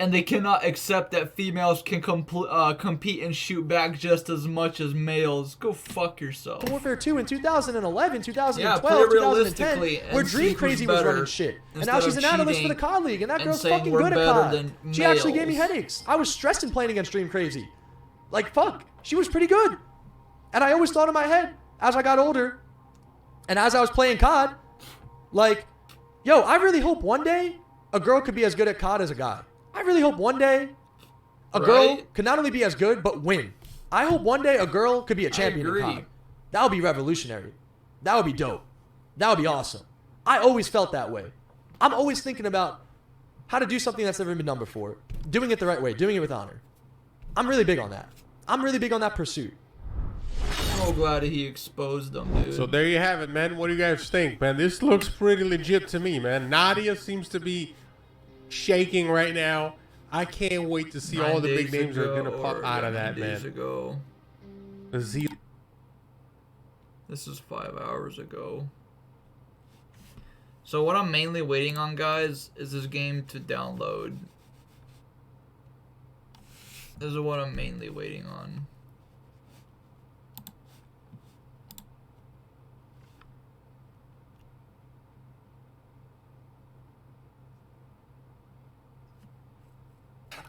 And they cannot accept that females can compete and shoot back just as much as males. Go fuck yourself. Warfare 2 in 2011, 2012, 2010, where Dream Crazy was running shit. And now she's an analyst for the COD League, and that girl's fucking good at COD. She actually gave me headaches. I was stressed in playing against Dream Crazy. Like, fuck. She was pretty good. And I always thought in my head, as I got older, and as I was playing COD, like, yo, I really hope one day a girl could be as good at COD as a guy. I really hope one day a girl could not only be as good, but win. I hope one day a girl could be a champion in COD. That would be revolutionary. That would be dope. That would be awesome. I always felt that way. I'm always thinking about how to do something that's never been done before. Doing it the right way. Doing it with honor. I'm really big on that. I'm really big on that pursuit. So glad he exposed them, dude. So there you have it, man. What do you guys think, man? This looks pretty legit to me, man. Nadia seems to be shaking right now. I can't wait to see all the big names that are gonna pop out of that, man. This is 5 hours ago. So what I'm mainly waiting on, guys, is this game to download. This is what I'm mainly waiting on.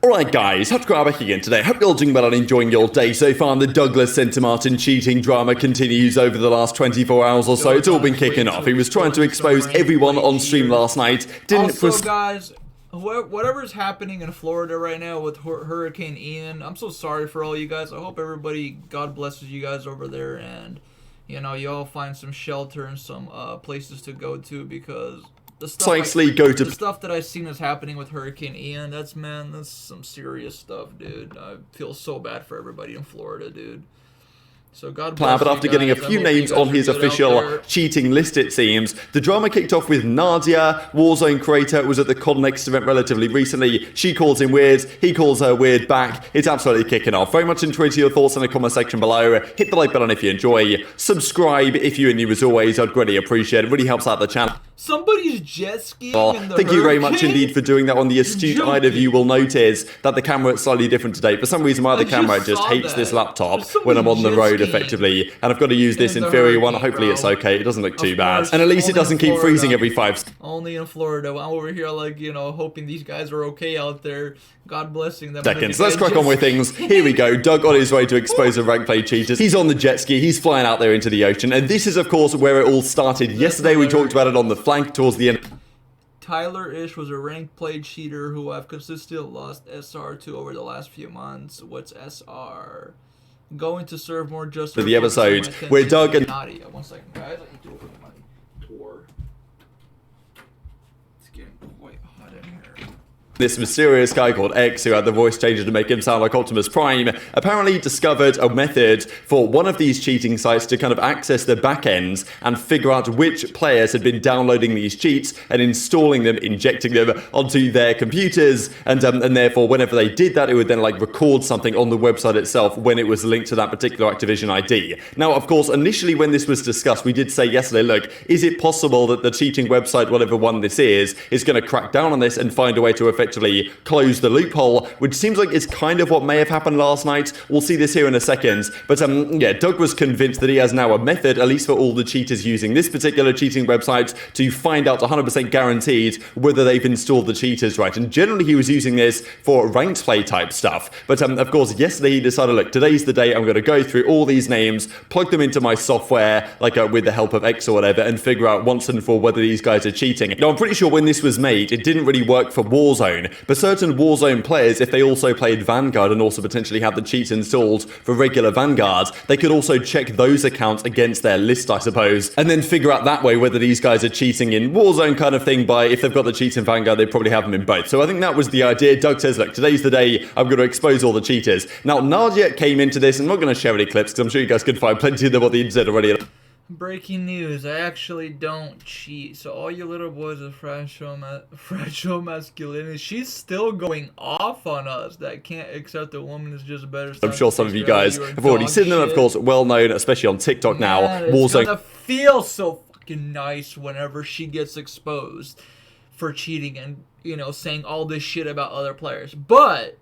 Alright guys, have to grab back again today. Hope you're all doing well and enjoying your day so far. The Douglas Centre Martin cheating drama continues over the last 24 hours or so. It's all been kicking off. He was trying to expose everyone on stream last night. Also, guys, whatever's happening in Florida right now with Hurricane Ian, I'm so sorry for all you guys. I hope everybody, God blesses you guys over there, and you know, you all find some shelter and some places to go to, because the stuff that I've seen is happening with Hurricane Ian, that's some serious stuff, dude. I feel so bad for everybody in Florida, dude. So God bless but after getting a few names on his official cheating list, it seems, the drama kicked off with Nadia. Warzone creator was at the COD Next event relatively recently. She calls him weird, he calls her weird back. It's absolutely kicking off. Very much enjoy your thoughts in the comment section below. Hit the like button if you enjoy. Subscribe if you're new as always. I'd greatly appreciate it. It really helps out the channel. Somebody's jet skiing in the Thank you very much indeed for doing that. On the astute eye of you will notice that the camera is slightly different today. For some reason, my other camera just hates this laptop when I'm on the road effectively, and I've got to use this inferior one. Hopefully it's okay. It doesn't look too bad, and at least it doesn't keep freezing every 5 seconds. Only in Florida. I'm over here, like, you know, hoping these guys are okay out there. God blessing them. Let's crack on with things. Here we go. Doug on his way to expose the rank play cheaters. He's on the jet ski. He's flying out there into the ocean, and this is, of course, where it all started. Yesterday we talked about it on the flank towards the end. Tyler Ish was a ranked play cheater who I've consistently lost SR to over the last few months. What's SR? Going to serve more justice for the episode where Doug and Nadia. 1 second, guys. I need to open my door. It's getting quite hot in here. This mysterious guy called X, who had the voice changer to make him sound like Optimus Prime, apparently discovered a method for one of these cheating sites to kind of access the back ends and figure out which players had been downloading these cheats and installing them, injecting them onto their computers, and therefore whenever they did that, it would then like record something on the website itself when it was linked to that particular Activision ID. Now, of course, initially when this was discussed, we did say yesterday, look, is it possible that the cheating website, whatever one this is going to crack down on this and find a way to effectively effectively close the loophole, which seems like it's kind of what may have happened last night. We'll see this here in a second. But yeah, Doug was convinced that he has now a method, at least for all the cheaters using this particular cheating website, to find out 100% guaranteed whether they've installed the cheaters right. And generally he was using this for ranked play type stuff. But of course, yesterday he decided, look, today's the day I'm going to go through all these names, plug them into my software, like with the help of X or whatever, and figure out once and for whether these guys are cheating. Now, I'm pretty sure when this was made, it didn't really work for Warzone, but certain Warzone players, if they also played Vanguard and also potentially had the cheats installed for regular Vanguard, they could also check those accounts against their list, I suppose, and then figure out that way whether these guys are cheating in Warzone kind of thing by, if they've got the cheats in Vanguard, they probably have them in both. So I think that was the idea. Doug says, look, today's the day I'm going to expose all the cheaters. Now, Nadia came into this, I'm not going to share any clips because I'm sure you guys could find plenty of them on the internet already. Breaking news, I actually don't cheat. So all you little boys with fragile masculinity, she's still going off on us that can't accept a woman is just better. I'm sure some of you guys have already seen them, of course, well known, especially on TikTok now. Warzone. It's gonna feel so fucking nice whenever she gets exposed for cheating and, you know, saying all this shit about other players. But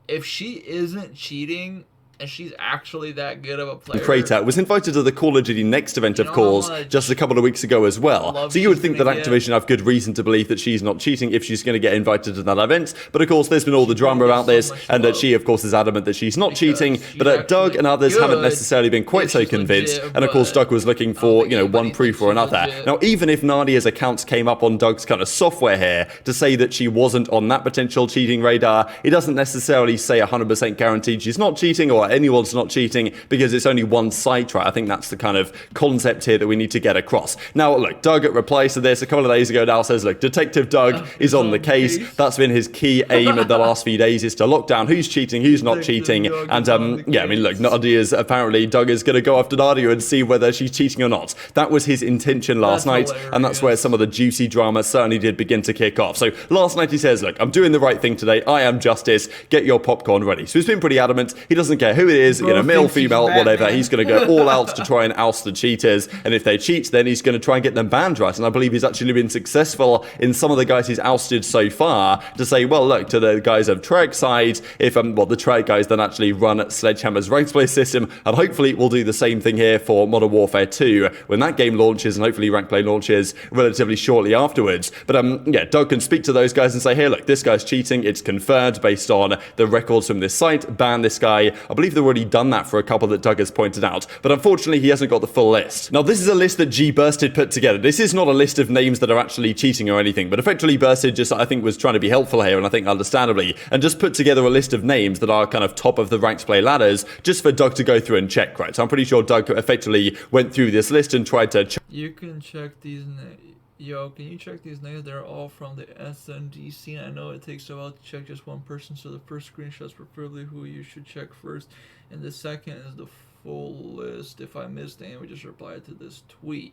if she isn't cheating, and she's actually that good of a player. Creator was invited to the Call of Duty Next event, of course, just a couple of weeks ago as well. So you would think that Activision have good reason to believe that she's not cheating if she's going to get invited to that event. But of course, there's been all the drama about this, and that she, of course, is adamant that she's not cheating. But Doug and others haven't necessarily been quite so convinced. And of course, Doug was looking for, you know, one proof or another. Now, even if Nadia's accounts came up on Doug's kind of software here to say that she wasn't on that potential cheating radar, it doesn't necessarily say 100% guaranteed she's not cheating or anyone's not cheating, because it's only one site, right? I think that's the kind of concept here that we need to get across. Now, look, Doug replies to this a couple of days ago now, says, look, Detective Doug is on the case. That's been his key aim at the last few days, is to lock down who's cheating, who's not cheating. And yeah, I mean, look, Nadia's apparently, Doug is going to go after Nadia and see whether she's cheating or not. That was his intention last night, and that's where some of the juicy drama certainly did begin to kick off. So last night he says, look, I'm doing the right thing today. I am justice. Get your popcorn ready. So he's been pretty adamant. He doesn't care who it is, you know, male, female, whatever. He's going to go all out to try and oust the cheaters. And if they cheat, then he's going to try and get them banned, right? And I believe he's actually been successful in some of the guys he's ousted so far to say, well, look, to the guys of Treyarch side, if, well, the Treyarch guys then actually run Sledgehammer's ranked play system, and hopefully we'll do the same thing here for Modern Warfare 2 when that game launches, and hopefully ranked play launches relatively shortly afterwards. But yeah, Doug can speak to those guys and say, hey, look, this guy's cheating. It's confirmed based on the records from this site. Ban this guy. I believe they've already done that for a couple that Doug has pointed out, but unfortunately he hasn't got the full list. Now, this is a list that G-Bursted put together. This is not a list of names that are actually cheating or anything, but effectively Bursted just, I think, was trying to be helpful here, and I think understandably, and just put together a list of names that are kind of top of the ranked play ladders, just for Doug to go through and check, right? So I'm pretty sure Doug effectively went through this list and tried to check. You can check these names. Yo, can you check these names? They're all from the SND scene. I know it takes a while to check just one person, so the first screenshot's preferably who you should check first, and the second is the full list. If I missed any, we just reply to this tweet.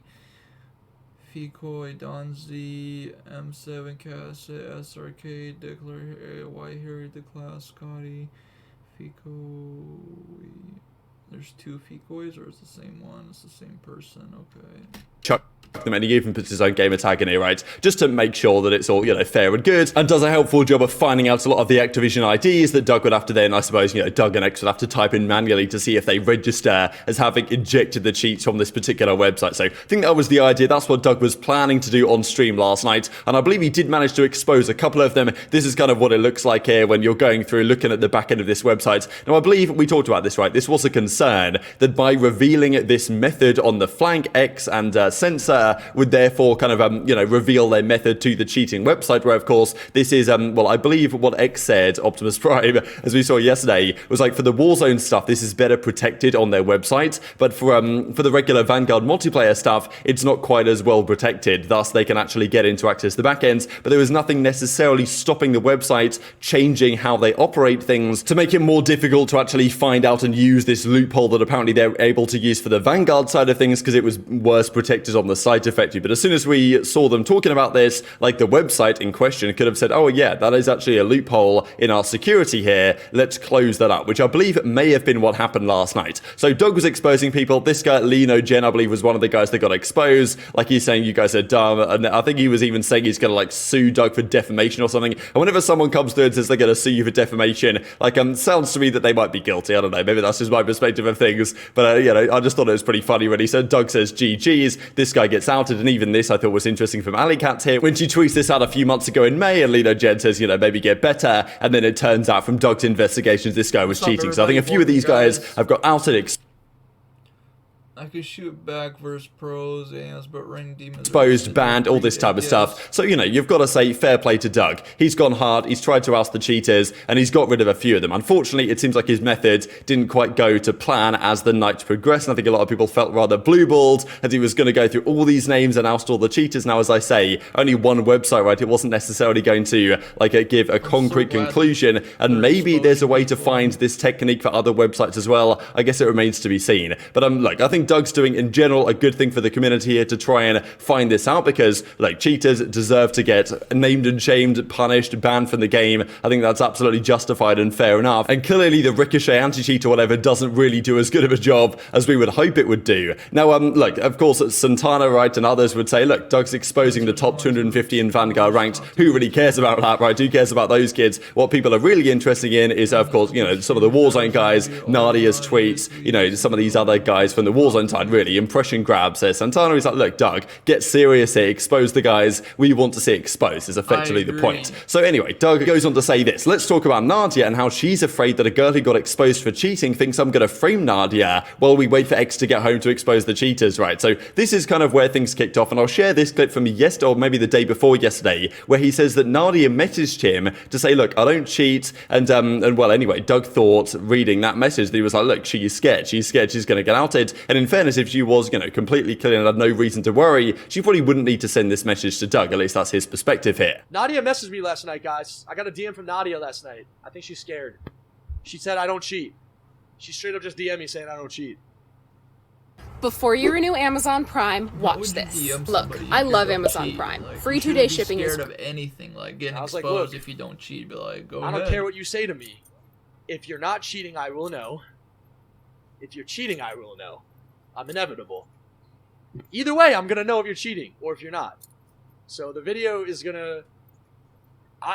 Fikoi, Donzi, M7, Cassette, SRK, Dickler, Y Harry, The Class, Scotty, Fikoi. There's two Fikois, or it's the same one? It's the same person. Okay. Chuck them, and he even puts his own gamer tag in here, right? Just to make sure that it's all, you know, fair and good, and does a helpful job of finding out a lot of the Activision IDs that Doug would have to then, I suppose, you know, Doug and X would have to type in manually to see if they register as having injected the cheats from this particular website. So I think that was the idea. That's what Doug was planning to do on stream last night, and I believe he did manage to expose a couple of them. This is kind of what it looks like here when you're going through looking at the back end of this website. Now, I believe we talked about this, right? This was a concern that by revealing this method on the flank, X and sensor would therefore kind of, you know, reveal their method to the cheating website, where, of course, this is, well, I believe what X said, Optimus Prime, as we saw yesterday, was like, for the Warzone stuff, this is better protected on their website, but for the regular Vanguard multiplayer stuff, it's not quite as well protected, thus they can actually get in to access the backends, but there was nothing necessarily stopping the website changing how they operate things to make it more difficult to actually find out and use this loophole that apparently they're able to use for the Vanguard side of things, because it was worse protected on the site. site affect you. But as soon as we saw them talking about this, like the website in question could have said, oh yeah, that is actually a loophole in our security here. Let's close that up, which I believe may have been what happened last night. So Doug was exposing people. This guy, Lino Gen, I believe, was one of the guys that got exposed. Like he's saying, you guys are dumb. And I think he was even saying he's going to like sue Doug for defamation or something. And whenever someone comes through and says they're going to sue you for defamation, like sounds to me that they might be guilty. I don't know. Maybe that's just my perspective of things. But you know, I just thought it was pretty funny when he said Doug says GG's. This guy gets outed, and even this I thought was interesting from Alley Cat here when she tweets this out a few months ago in May, and Lino Jen says, you know, maybe get better, and then it turns out from Doug's investigations this guy was cheating. So I think a few of these guys have got outed. I could shoot back versus pros, AMs, but ring demons. Exposed, banned, all this type of stuff. So, you know, you've got to say fair play to Doug. He's gone hard, he's tried to oust the cheaters, and he's got rid of a few of them. Unfortunately, it seems like his method didn't quite go to plan as the night progressed, and I think a lot of people felt rather blue-balled as he was going to go through all these names and oust all the cheaters. Now, as I say, only one website, right? It wasn't necessarily going to, like, give a concrete conclusion, and maybe there's a way to find this technique for other websites as well. I guess it remains to be seen. But, look, I think Doug's doing in general a good thing for the community here to try and find this out, because like cheaters deserve to get named and shamed, punished, banned from the game. I think that's absolutely justified and fair enough, and clearly the Ricochet anti-cheat or whatever doesn't really do as good of a job as we would hope it would do. Now look, of course Santana, right, and others would say, look, Doug's exposing the top 250 in Vanguard ranked. Who really cares about that, right? Who cares about those kids? What people are really interested in is, of course, you know, some of the Warzone guys, Nadia's tweets, you know, some of these other guys from the Warzone side. Really, impression grabs there. Santana is like, look, Doug, get serious here, expose the guys we want to see exposed, is effectively the point. So anyway, Doug goes on to say this. Let's talk about Nadia and how she's afraid that a girl who got exposed for cheating thinks I'm going to frame Nadia while we wait for X to get home to expose the cheaters, right? So this is kind of where things kicked off, and I'll share this clip from yesterday, or maybe the day before yesterday, where he says that Nadia messaged him to say, look, I don't cheat, and well, anyway, Doug thought, reading that message, that he was like, look, she's scared she's going to get outed, and in fairness, if she was, you know, completely clear and had no reason to worry, she probably wouldn't need to send this message to Doug. At least that's his perspective here. Nadia messaged me last night, guys. I got a DM from Nadia last night. I think she's scared. She said I don't cheat. She straight up just DM'd me saying I don't cheat. Before you renew Amazon Prime, watch this. Look, I love Amazon Prime. Like, Free 2-day shipping is scared of anything, like getting exposed. Like, look, if you don't cheat, but like, go I ahead. don't care what you say to me. If you're not cheating, I will know. If you're cheating, I will know. I'm inevitable. Either way, I'm going to know if you're cheating or if you're not. So the video is going to...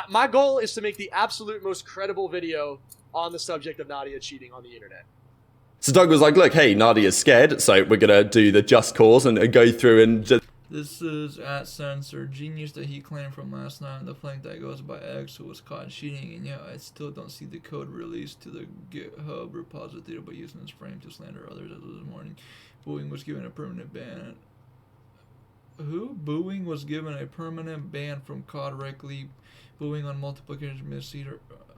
my goal is to make the absolute most credible video on the subject of Nadia cheating on the internet. So Doug was like, look, hey, Nadia's scared, so we're going to do the just cause and go through and just... This is at Censor Genius that he claimed from last night, the flank that goes by X, who was caught cheating, and yeah, I still don't see the code released to the GitHub repository by using this frame to slander others as of this morning. Booing was given a permanent ban. Who? Booing was given a permanent ban from COD directly. Booing on multiple occasions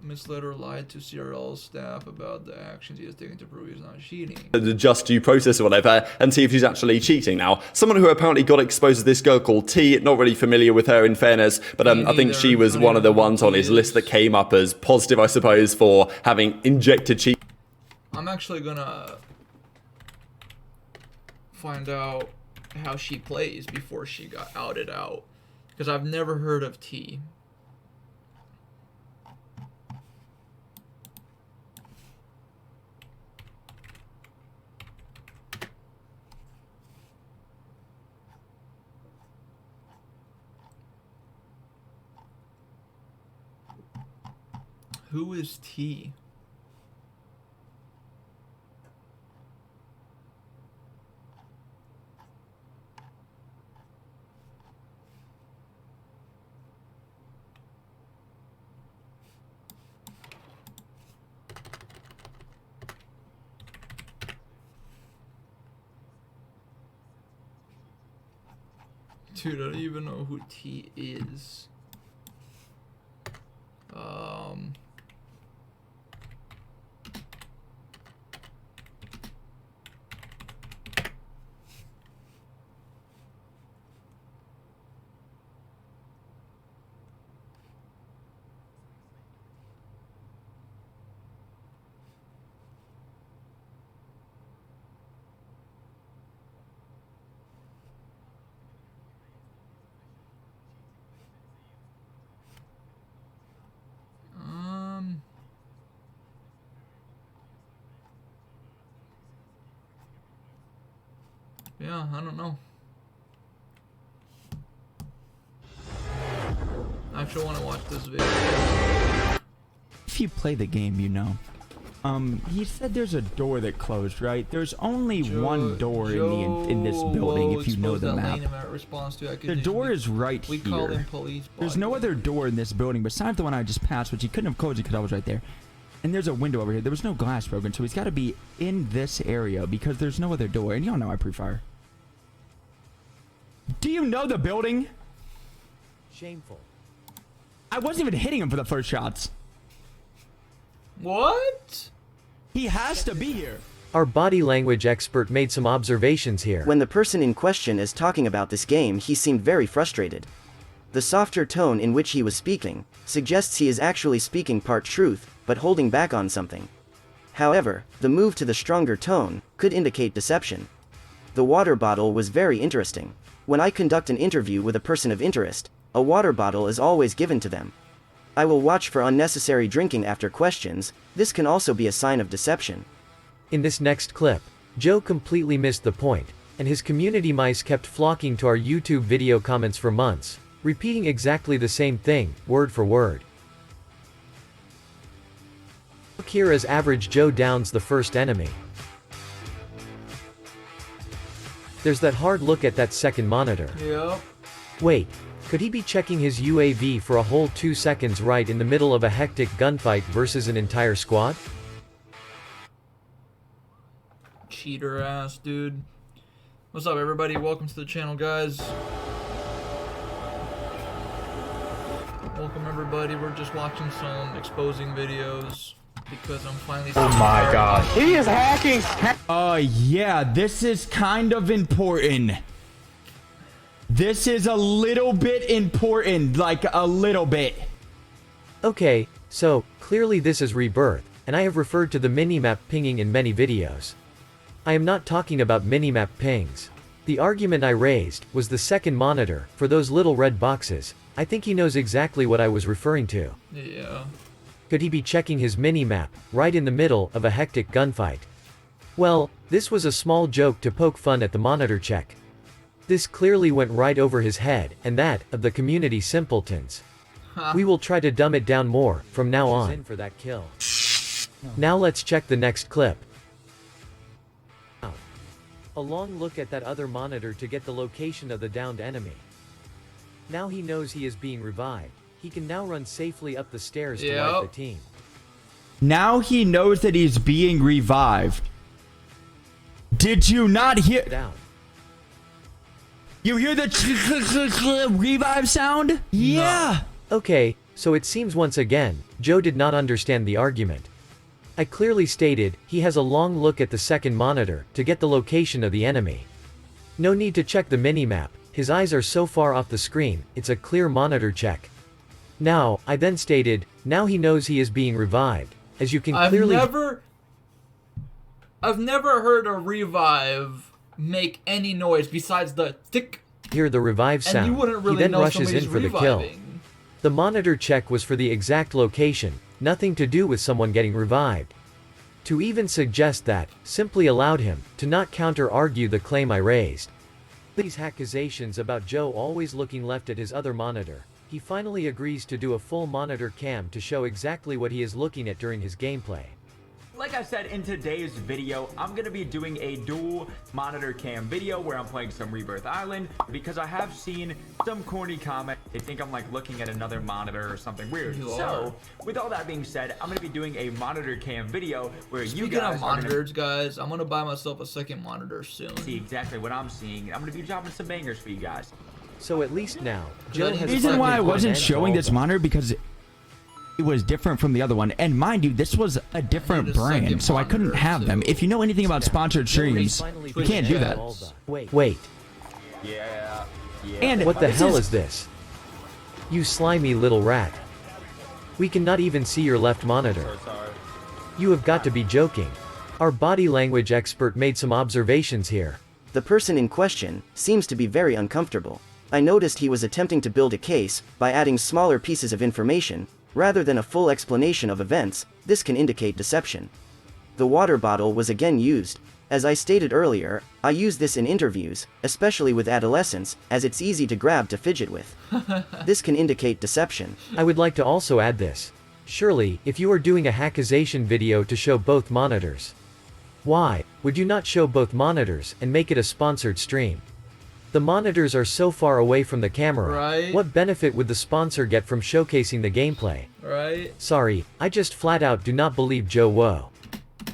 misled or lied to CRL staff about the actions he has taken to prove he's not cheating. The just due process or whatever, and see if she's actually cheating. Now, someone who apparently got exposed to this girl called T, not really familiar with her in fairness, but I think she was one of the ones on his list that came up as positive, I suppose, for having injected cheat. I'm actually gonna find out how she plays before she got outed out, because I've never heard of T. Who is T? Dude, I don't even know who T is. Yeah, I don't know. I actually want to watch this video. If you play the game, you know. He said there's a door that closed, right? There's only one door in this building, if you know the map. The door is right here. Call them police. There's no other door in this building besides the one I just passed, which he couldn't have closed because I was right there. And there's a window over here. There was no glass broken, so he's got to be in this area because there's no other door. And y'all know I pre-fire. Do you know the building? Shameful. I wasn't even hitting him for the first shots. What? He has to be here. Our body language expert made some observations here. When the person in question is talking about this game, he seemed very frustrated. The softer tone in which he was speaking suggests he is actually speaking part truth, but holding back on something. However, the move to the stronger tone could indicate deception. The water bottle was very interesting. When I conduct an interview with a person of interest, a water bottle is always given to them. I will watch for unnecessary drinking after questions. This can also be a sign of deception. In this next clip, Joe completely missed the point, and his community mice kept flocking to our YouTube video comments for months, repeating exactly the same thing, word for word. Look here as average Joe downs the first enemy. There's that hard look at that second monitor. Yep. Wait, could he be checking his UAV for a whole 2 seconds right in the middle of a hectic gunfight versus an entire squad? Cheater ass, dude. What's up, everybody? Welcome to the channel, guys. Welcome, everybody. We're just watching some exposing videos because I'm finally... Oh my god. He is hacking! Yeah, this is kind of important. This is a little bit important, like a little bit. Okay, so, clearly this is Rebirth, and I have referred to the minimap pinging in many videos. I am not talking about minimap pings. The argument I raised was the second monitor, for those little red boxes. I think he knows exactly what I was referring to. Yeah. Could he be checking his minimap, right in the middle of a hectic gunfight? Well, this was a small joke to poke fun at the monitor check. This clearly went right over his head, and that, of the community simpletons. We will try to dumb it down more, from now on. In for that kill. Now let's check the next clip. A long look at that other monitor to get the location of the downed enemy. Now he knows he is being revived. He can now run safely up the stairs to wipe the team. Now he knows that he's being revived. Did you not hear? You hear the revive sound? Yeah. Okay, so it seems once again, Joe did not understand the argument. I clearly stated, he has a long look at the second monitor, to get the location of the enemy. No need to check the minimap, his eyes are so far off the screen, it's a clear monitor check. Now, I then stated, now he knows he is being revived, as you can clearly- I've never heard a revive make any noise besides the tick. Hear the revive sound, and you wouldn't really he then know rushes in for the kill. The monitor check was for the exact location, nothing to do with someone getting revived. To even suggest that, simply allowed him to not counter-argue the claim I raised. These accusations about Joe always looking left at his other monitor, he finally agrees to do a full monitor cam to show exactly what he is looking at during his gameplay. Like I said, in today's video, I'm going to be doing a dual monitor cam video where I'm playing some Rebirth Island because I have seen some corny comment. They think I'm like looking at another monitor or something weird. So, with all that being said, I'm going to be doing a monitor cam video where you guys of monitors, guys, I'm going to buy myself a second monitor soon. See exactly what I'm seeing. I'm going to be dropping some bangers for you guys. So at least now, Joe has the reason why I wasn't showing this monitor because it was different from the other one, and mind you, this was a different brand, so I couldn't have them. If you know anything about sponsored streams, you can't do that. Wait. Yeah. And what the hell is this? You slimy little rat. We cannot even see your left monitor. You have got to be joking. Our body language expert made some observations here. The person in question seems to be very uncomfortable. I noticed he was attempting to build a case by adding smaller pieces of information, rather than a full explanation of events. This can indicate deception. The water bottle was again used. As I stated earlier, I use this in interviews, especially with adolescents, as it's easy to grab to fidget with. This can indicate deception. I would like to also add this. Surely, if you are doing a hackization video to show both monitors, why would you not show both monitors and make it a sponsored stream? The monitors are so far away from the camera. Right. What benefit would the sponsor get from showcasing the gameplay? Right. Sorry, I just flat out do not believe Joe Woe.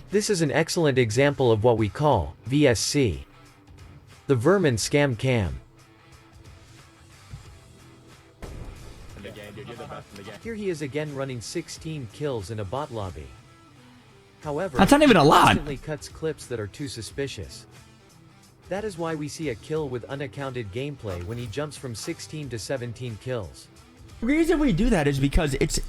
This is an excellent example of what we call VSC. The vermin scam cam. Here he is again running 16 kills in a bot lobby. However, That's not even a lot. he constantly cuts clips that are too suspicious. That is why we see a kill with unaccounted gameplay when he jumps from 16 to 17 kills. The reason we do that is because it's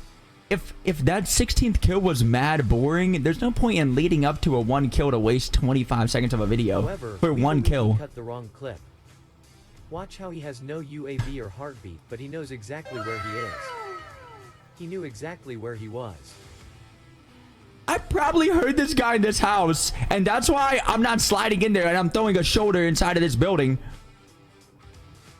if that 16th kill was mad boring, there's no point in leading up to a 1 kill to waste 25 seconds of a video However, for we 1 believe kill. he cut the wrong clip. Watch how he has no UAV or heartbeat, but he knows exactly where he is. He knew exactly where he was. I probably heard this guy in this house, and that's why I'm not sliding in there and I'm throwing a shoulder inside of this building.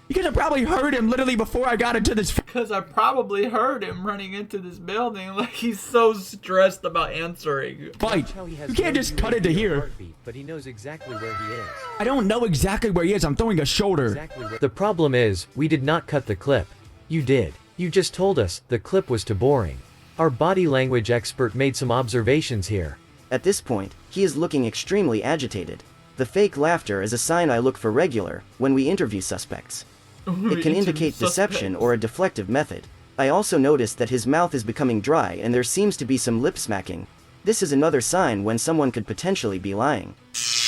Because I probably heard him literally before I got into this. Because I probably heard him running into this building, like he's so stressed about answering. Fight. You can't just cut it to here. But he knows exactly where he is. I don't know exactly where he is. I'm throwing a shoulder. The problem is, we did not cut the clip. You did. You just told us the clip was too boring. Our body language expert made some observations here. At this point, he is looking extremely agitated. The fake laughter is a sign I look for regular when we interview suspects. It can indicate deception or a deflective method. I also noticed that his mouth is becoming dry and there seems to be some lip smacking. This is another sign when someone could potentially be lying.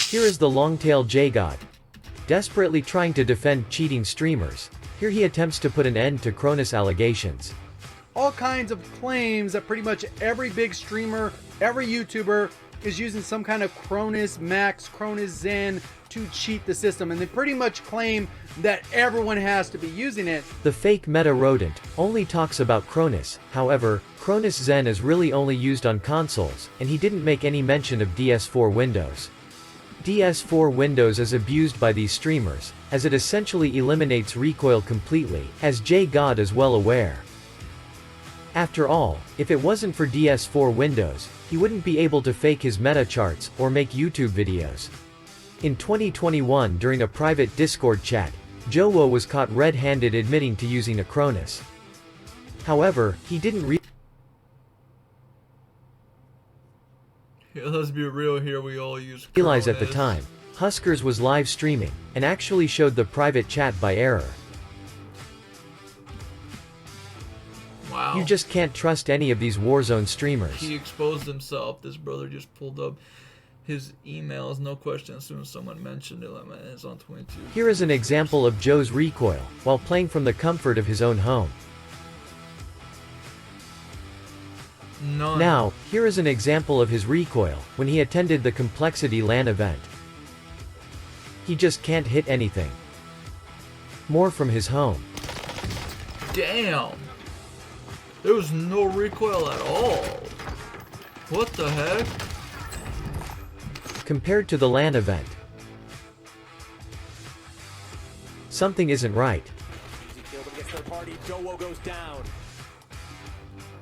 Here is the long-tailed J-God, desperately trying to defend cheating streamers. Here he attempts to put an end to Cronus allegations. All kinds of claims that pretty much every big streamer, every YouTuber is using some kind of Cronus Max, Cronus Zen to cheat the system, and they pretty much claim that everyone has to be using it. The fake meta rodent only talks about Cronus. However, Cronus Zen is really only used on consoles, and he didn't make any mention of DS4 Windows. DS4 Windows is abused by these streamers, as it essentially eliminates recoil completely, as J-God is well aware. After all, if it wasn't for DS4 Windows, he wouldn't be able to fake his meta charts or make YouTube videos. In 2021 during a private Discord chat, Jowo was caught red-handed admitting to using a Cronus. However, he didn't Let's be real here, we all use Cronus. realize at the time, Huskers was live streaming, and actually showed the private chat by error. Wow. You just can't trust any of these Warzone streamers. He exposed himself. This brother just pulled up his emails, no question, as soon as someone mentioned it. It's on 22. Here is an example of Joe's recoil, while playing from the comfort of his own home. None. Now, here is an example of his recoil, when he attended the Complexity LAN event. He just can't hit anything. More from his home. Damn! There was no recoil at all. What the heck? Compared to the LAN event, something isn't right.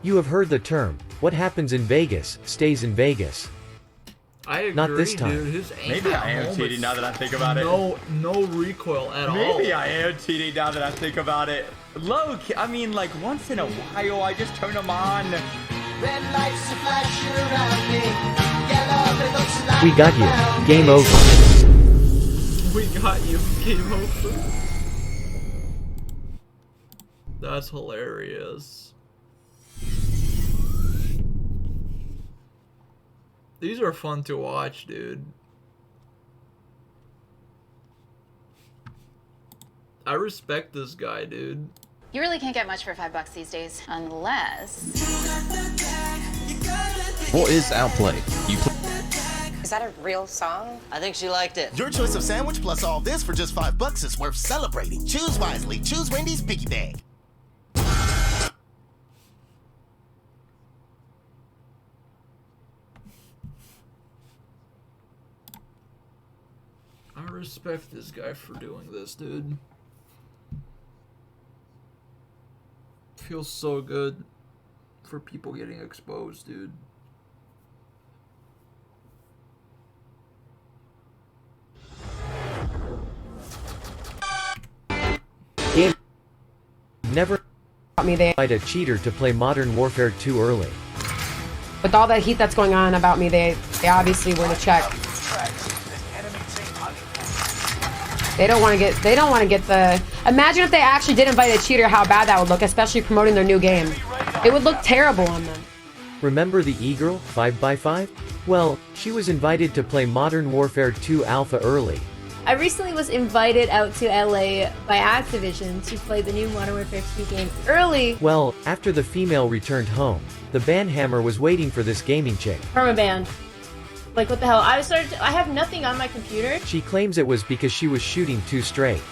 You have heard the term, what happens in Vegas, stays in Vegas. I agree, Not this time. dude. His aim Maybe at I am home cheating is now that I think about it. No recoil at all. Maybe I am cheating now that I think about it. Low, I mean, like once in a while, I just turn them on. Red lights are flashing around me. Yellow ribbons light We got you. Game over. We got you. Game over. That's hilarious. These are fun to watch, dude. I respect this guy, dude. You really can't get much for $5 these days, unless... What is Outplay? Is that a real song? I think she liked it. Your choice of sandwich plus all this for just $5 is worth celebrating. Choose wisely. Choose Wendy's Piggy Bag. respect this guy for doing this, dude. Feels so good for people getting exposed, dude. Game never me they invite a cheater to play Modern Warfare 2 early. With all that heat that's going on about me, they obviously were to check. They don't want to get the... Imagine if they actually did invite a cheater, how bad that would look, especially promoting their new game. It would look terrible on them. Remember the e-girl, 5x5? Well, she was invited to play Modern Warfare 2 Alpha early. I recently was invited out to LA by Activision to play the new Modern Warfare 2 game early. Well, after the female returned home, the banhammer was waiting for this gaming chick. Permabanned. Like, what the hell? I have nothing on my computer. She claims it was because she was shooting too straight.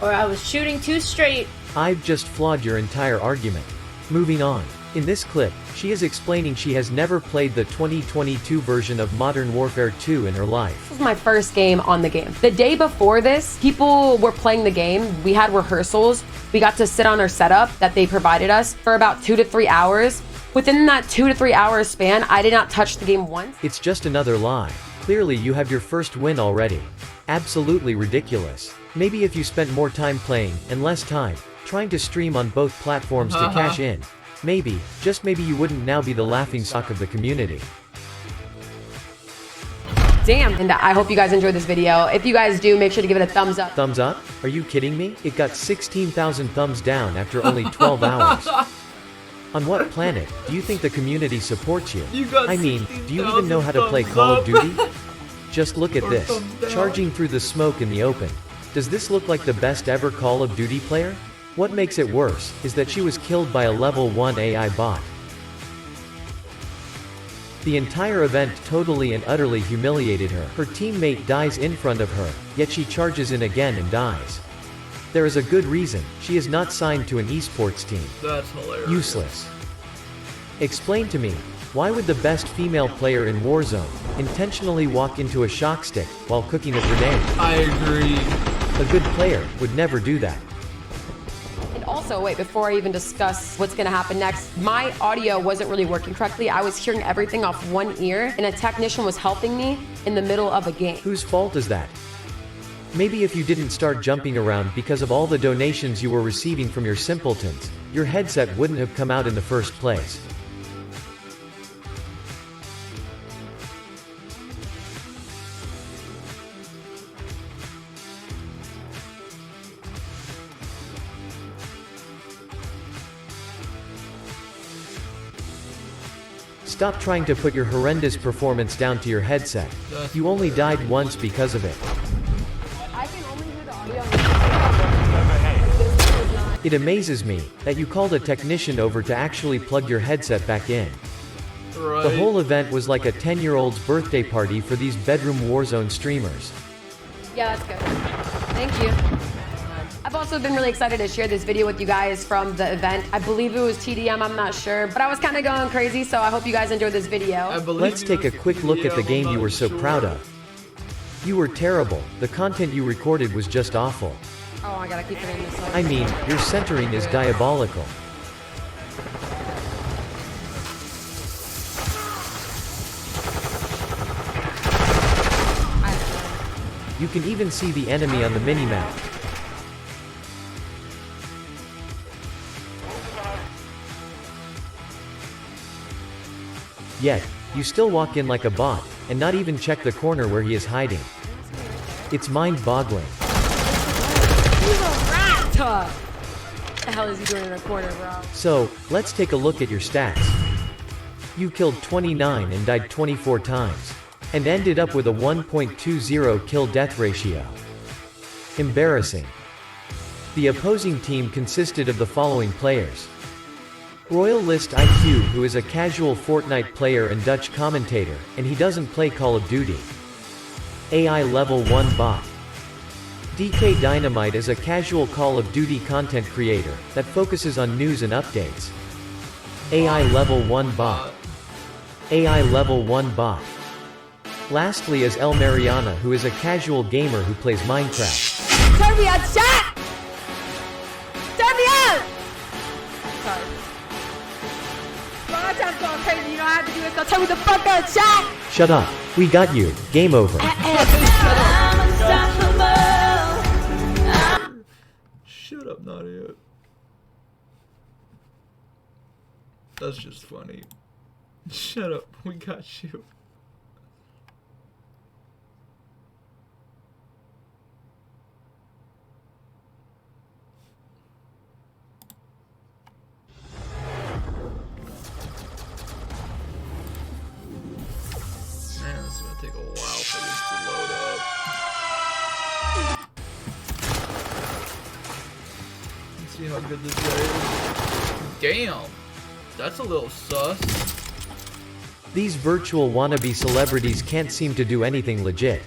Or I was shooting too straight. I've just flawed your entire argument. Moving on. In this clip, she is explaining she has never played the 2022 version of Modern Warfare 2 in her life. This was my first game on the game. The day before this, people were playing the game. We had rehearsals. We got to sit on our setup that they provided us for about 2 to 3 hours. Within that 2 to 3 hour span, I did not touch the game once. It's just another lie. Clearly you have your first win already. Absolutely ridiculous. Maybe if you spent more time playing, and less time, trying to stream on both platforms to cash in, maybe, just maybe you wouldn't now be the laughingstock of the community. Damn, and I hope you guys enjoyed this video. If you guys do, make sure to give it a thumbs up. Thumbs up? Are you kidding me? It got 16,000 thumbs down after only 12 hours. On what planet do you think the community supports you? I mean, do you even know how to play Call of Duty? Just look at this, charging through the smoke in the open. Does this look like the best ever Call of Duty player? What makes it worse is that she was killed by a level 1 AI bot. The entire event totally and utterly humiliated her. Her teammate dies in front of her, yet she charges in again and dies. There is a good reason, she is not signed to an esports team. That's hilarious. Useless. Explain to me, why would the best female player in Warzone intentionally walk into a shock stick while cooking a grenade? I agree. A good player would never do that. And also, wait, before I even discuss what's gonna happen next, my audio wasn't really working correctly. I was hearing everything off one ear, and a technician was helping me in the middle of a game. Whose fault is that? Maybe if you didn't start jumping around because of all the donations you were receiving from your simpletons, your headset wouldn't have come out in the first place. Stop trying to put your horrendous performance down to your headset. You only died once because of it. It amazes me that you called a technician over to actually plug your headset back in. Right. The whole event was like a 10-year-old's birthday party for these bedroom Warzone streamers. Yeah, that's good. Thank you. I've also been really excited to share this video with you guys from the event. I believe it was TDM, I'm not sure, but I was kind of going crazy, so I hope you guys enjoyed this video. Let's take a quick look at the game you were so proud of. You were terrible. The content you recorded was just awful. Oh, I gotta keep it in this one. I mean, your centering is diabolical. You can even see the enemy on the minimap. Yet, you still walk in like a bot, and not even check the corner where he is hiding. It's mind-boggling. He's a rat! What the hell is he doing in the corner, bro? So, let's take a look at your stats. You killed 29 and died 24 times. And ended up with a 1.20 kill-death ratio. Embarrassing. The opposing team consisted of the following players. Royal List IQ, who is a casual Fortnite player and Dutch commentator, and he doesn't play Call of Duty. AI Level 1 Bot. DK Dynamite is a casual Call of Duty content creator that focuses on news and updates. AI Level 1 Bot. AI Level 1 Bot. Lastly is El Mariana, who is a casual gamer who plays Minecraft. Turn me out, chat! Turn me out! Sorry. My time's going crazy, you know I have to do it, so turn me the fuck out, chat! Shut up. We got you. Game over. Shut up, Nadia. That's just funny. Shut up. We got you. Man, it's gonna take a while for this to load up. Let's see how good this guy is. Damn! That's a little sus. These virtual wannabe celebrities can't seem to do anything legit.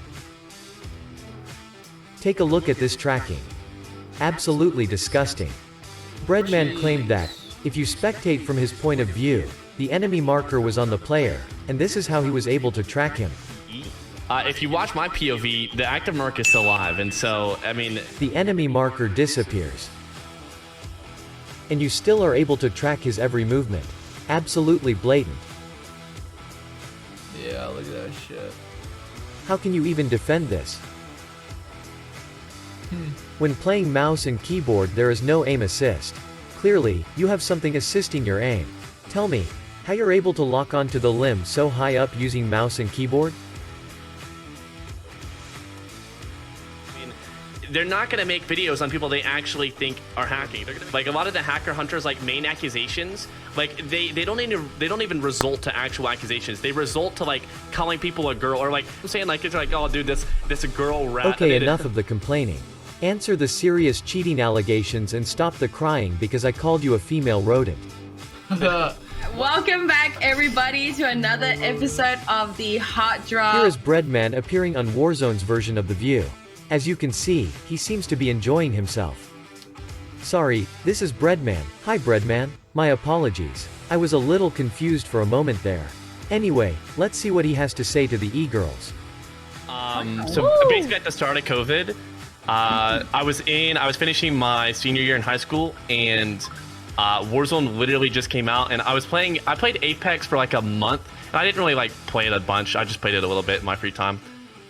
Take a look at this tracking. Absolutely disgusting. Breadman claimed that, if you spectate from his point of view, the enemy marker was on the player, and this is how he was able to track him. If you watch my POV, the active mark is still alive, and so, I mean... The enemy marker disappears. And you still are able to track his every movement. Absolutely blatant. Yeah, look at that shit. How can you even defend this? When playing mouse and keyboard there is no aim assist. Clearly, you have something assisting your aim. Tell me, how you're able to lock onto the limb so high up using mouse and keyboard? They're not going to make videos on people they actually think are hacking. They're gonna, like a lot of the hacker hunters, like main accusations, like they don't even result to actual accusations. They result to like calling people a girl, or like I'm saying like it's like, oh dude, this a girl rat. Okay, enough of the complaining. Answer the serious cheating allegations and stop the crying because I called you a female rodent. Welcome back everybody to another episode of the Hot Drop. Here is Breadman appearing on Warzone's version of The View. As you can see, he seems to be enjoying himself. Sorry, this is Breadman. Hi Breadman. My apologies. I was a little confused for a moment there. Anyway, let's see what he has to say to the e-girls. So basically at the start of COVID, I was finishing my senior year in high school, and Warzone literally just came out, and I played Apex for like a month, and I didn't really like play it a bunch. I just played it a little bit in my free time.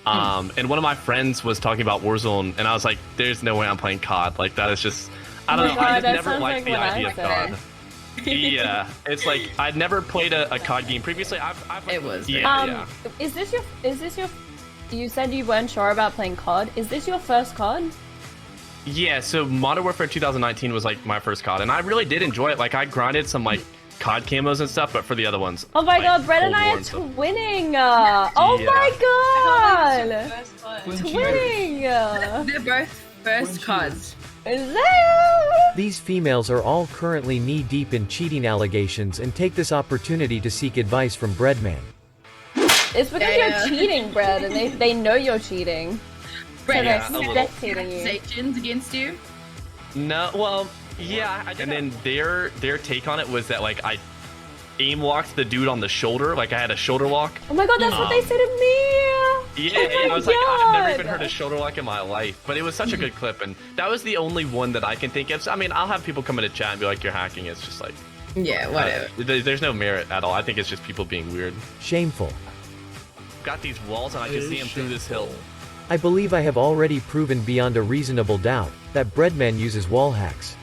And one of my friends was talking about Warzone, and I was like, there's no way I'm playing COD. Like, that is just, I don't know, I just never liked the idea of COD. Yeah, it's like, I'd never played a COD game previously. It was. Yeah. Is this your, you said you weren't sure about playing COD. Is this your first COD? Yeah, so Modern Warfare 2019 was like my first COD, and I really did enjoy it. Like, I grinded some like COD camos and stuff, but for the other ones. Oh my god, Brett and I are twinning! Oh my god! Twinning! They're both first CODs. These females are all currently knee-deep in cheating allegations and take this opportunity to seek advice from Breadman. It's because you're cheating, Brett, and they know you're cheating. Brett, so they're spectating you. Accusations against you? No, well... Yeah, and then their take on it was that like I aim locked the dude on the shoulder, like I had a shoulder lock. Oh my god, that's what they said to me! Yeah, I was like, I've never even heard a shoulder lock in my life, but it was such a good clip, and that was the only one that I can think of. So, I mean, I'll have people come into chat and be like, you're hacking. It's just like, yeah, whatever. There's no merit at all. I think it's just people being weird. Shameful. Got these walls and I can see them through this hill. I believe I have already proven beyond a reasonable doubt that Breadman uses wall hacks.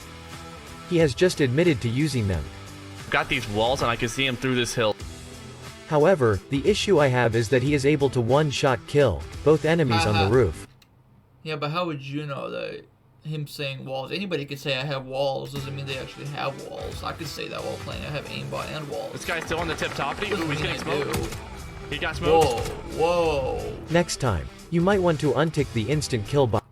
He has just admitted to using them. Got these walls and I can see him through this hill. However, the issue I have is that he is able to one-shot kill both enemies on the roof. Yeah, but how would you know that him saying walls? Anybody could say I have walls, doesn't mean they actually have walls. I could say that while playing I have aimbot and walls. This guy's still on the tip top. Ooh, he's getting smoked. He got smoked. Whoa. Next time, you might want to untick the instant kill box.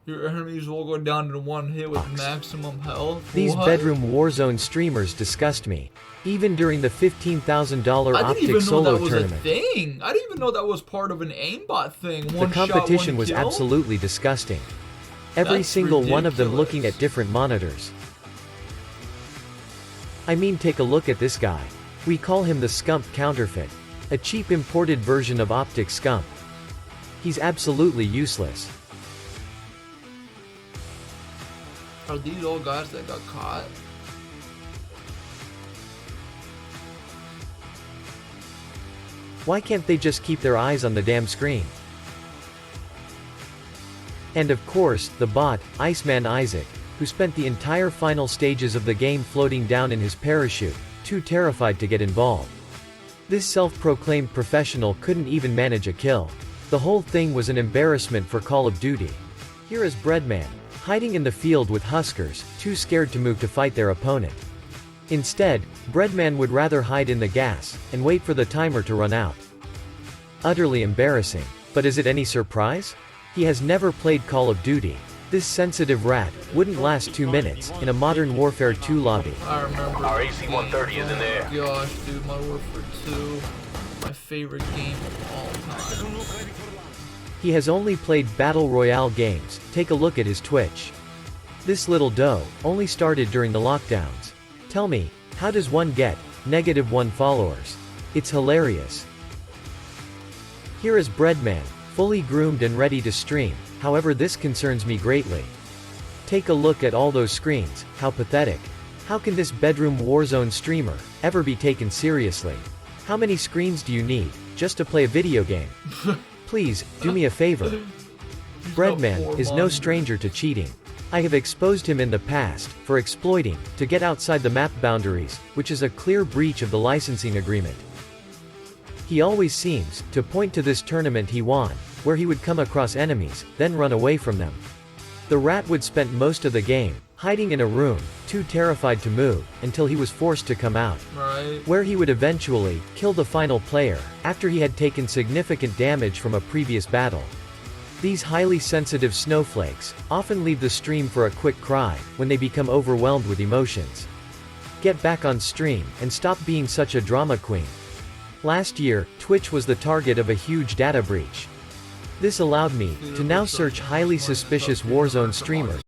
Your enemies will go down in one hit with maximum health. These bedroom Warzone streamers disgust me. Even during the $15,000 Optic Solo tournament. I didn't even know that was part of an aimbot thing. The competition was absolutely disgusting. Every single one of them looking at different monitors. I mean, take a look at this guy. We call him the Scump Counterfeit. A cheap imported version of Optic Scum. He's absolutely useless. Are these all guys that got caught? Why can't they just keep their eyes on the damn screen? And of course, the bot, Iceman Isaac, who spent the entire final stages of the game floating down in his parachute, too terrified to get involved. This self-proclaimed professional couldn't even manage a kill. The whole thing was an embarrassment for Call of Duty. Here is Breadman, hiding in the field with Huskers, too scared to move to fight their opponent. Instead, Breadman would rather hide in the gas, and wait for the timer to run out. Utterly embarrassing. But is it any surprise? He has never played Call of Duty. This sensitive rat wouldn't last 2 minutes in a Modern Warfare 2 lobby. I remember. Our AC-130 is in there. Gosh, dude, Modern Warfare 2, my favorite game of all time. He has only played Battle Royale games. Take a look at his Twitch. This little doe only started during the lockdowns. Tell me, how does one get -1 followers? It's hilarious. Here is Breadman, fully groomed and ready to stream. However, this concerns me greatly. Take a look at all those screens. How pathetic. How can this bedroom Warzone streamer ever be taken seriously? How many screens do you need just to play a video game? Please, do me a favor. Breadman is no stranger to cheating. I have exposed him in the past for exploiting to get outside the map boundaries, which is a clear breach of the licensing agreement. He always seems to point to this tournament he won, where he would come across enemies, then run away from them. The rat would spend most of the game hiding in a room, too terrified to move, until he was forced to come out, where he would eventually kill the final player after he had taken significant damage from a previous battle. These highly sensitive snowflakes often leave the stream for a quick cry when they become overwhelmed with emotions. Get back on stream and stop being such a drama queen. Last year, Twitch was the target of a huge data breach. This allowed me to now search highly suspicious Warzone streamers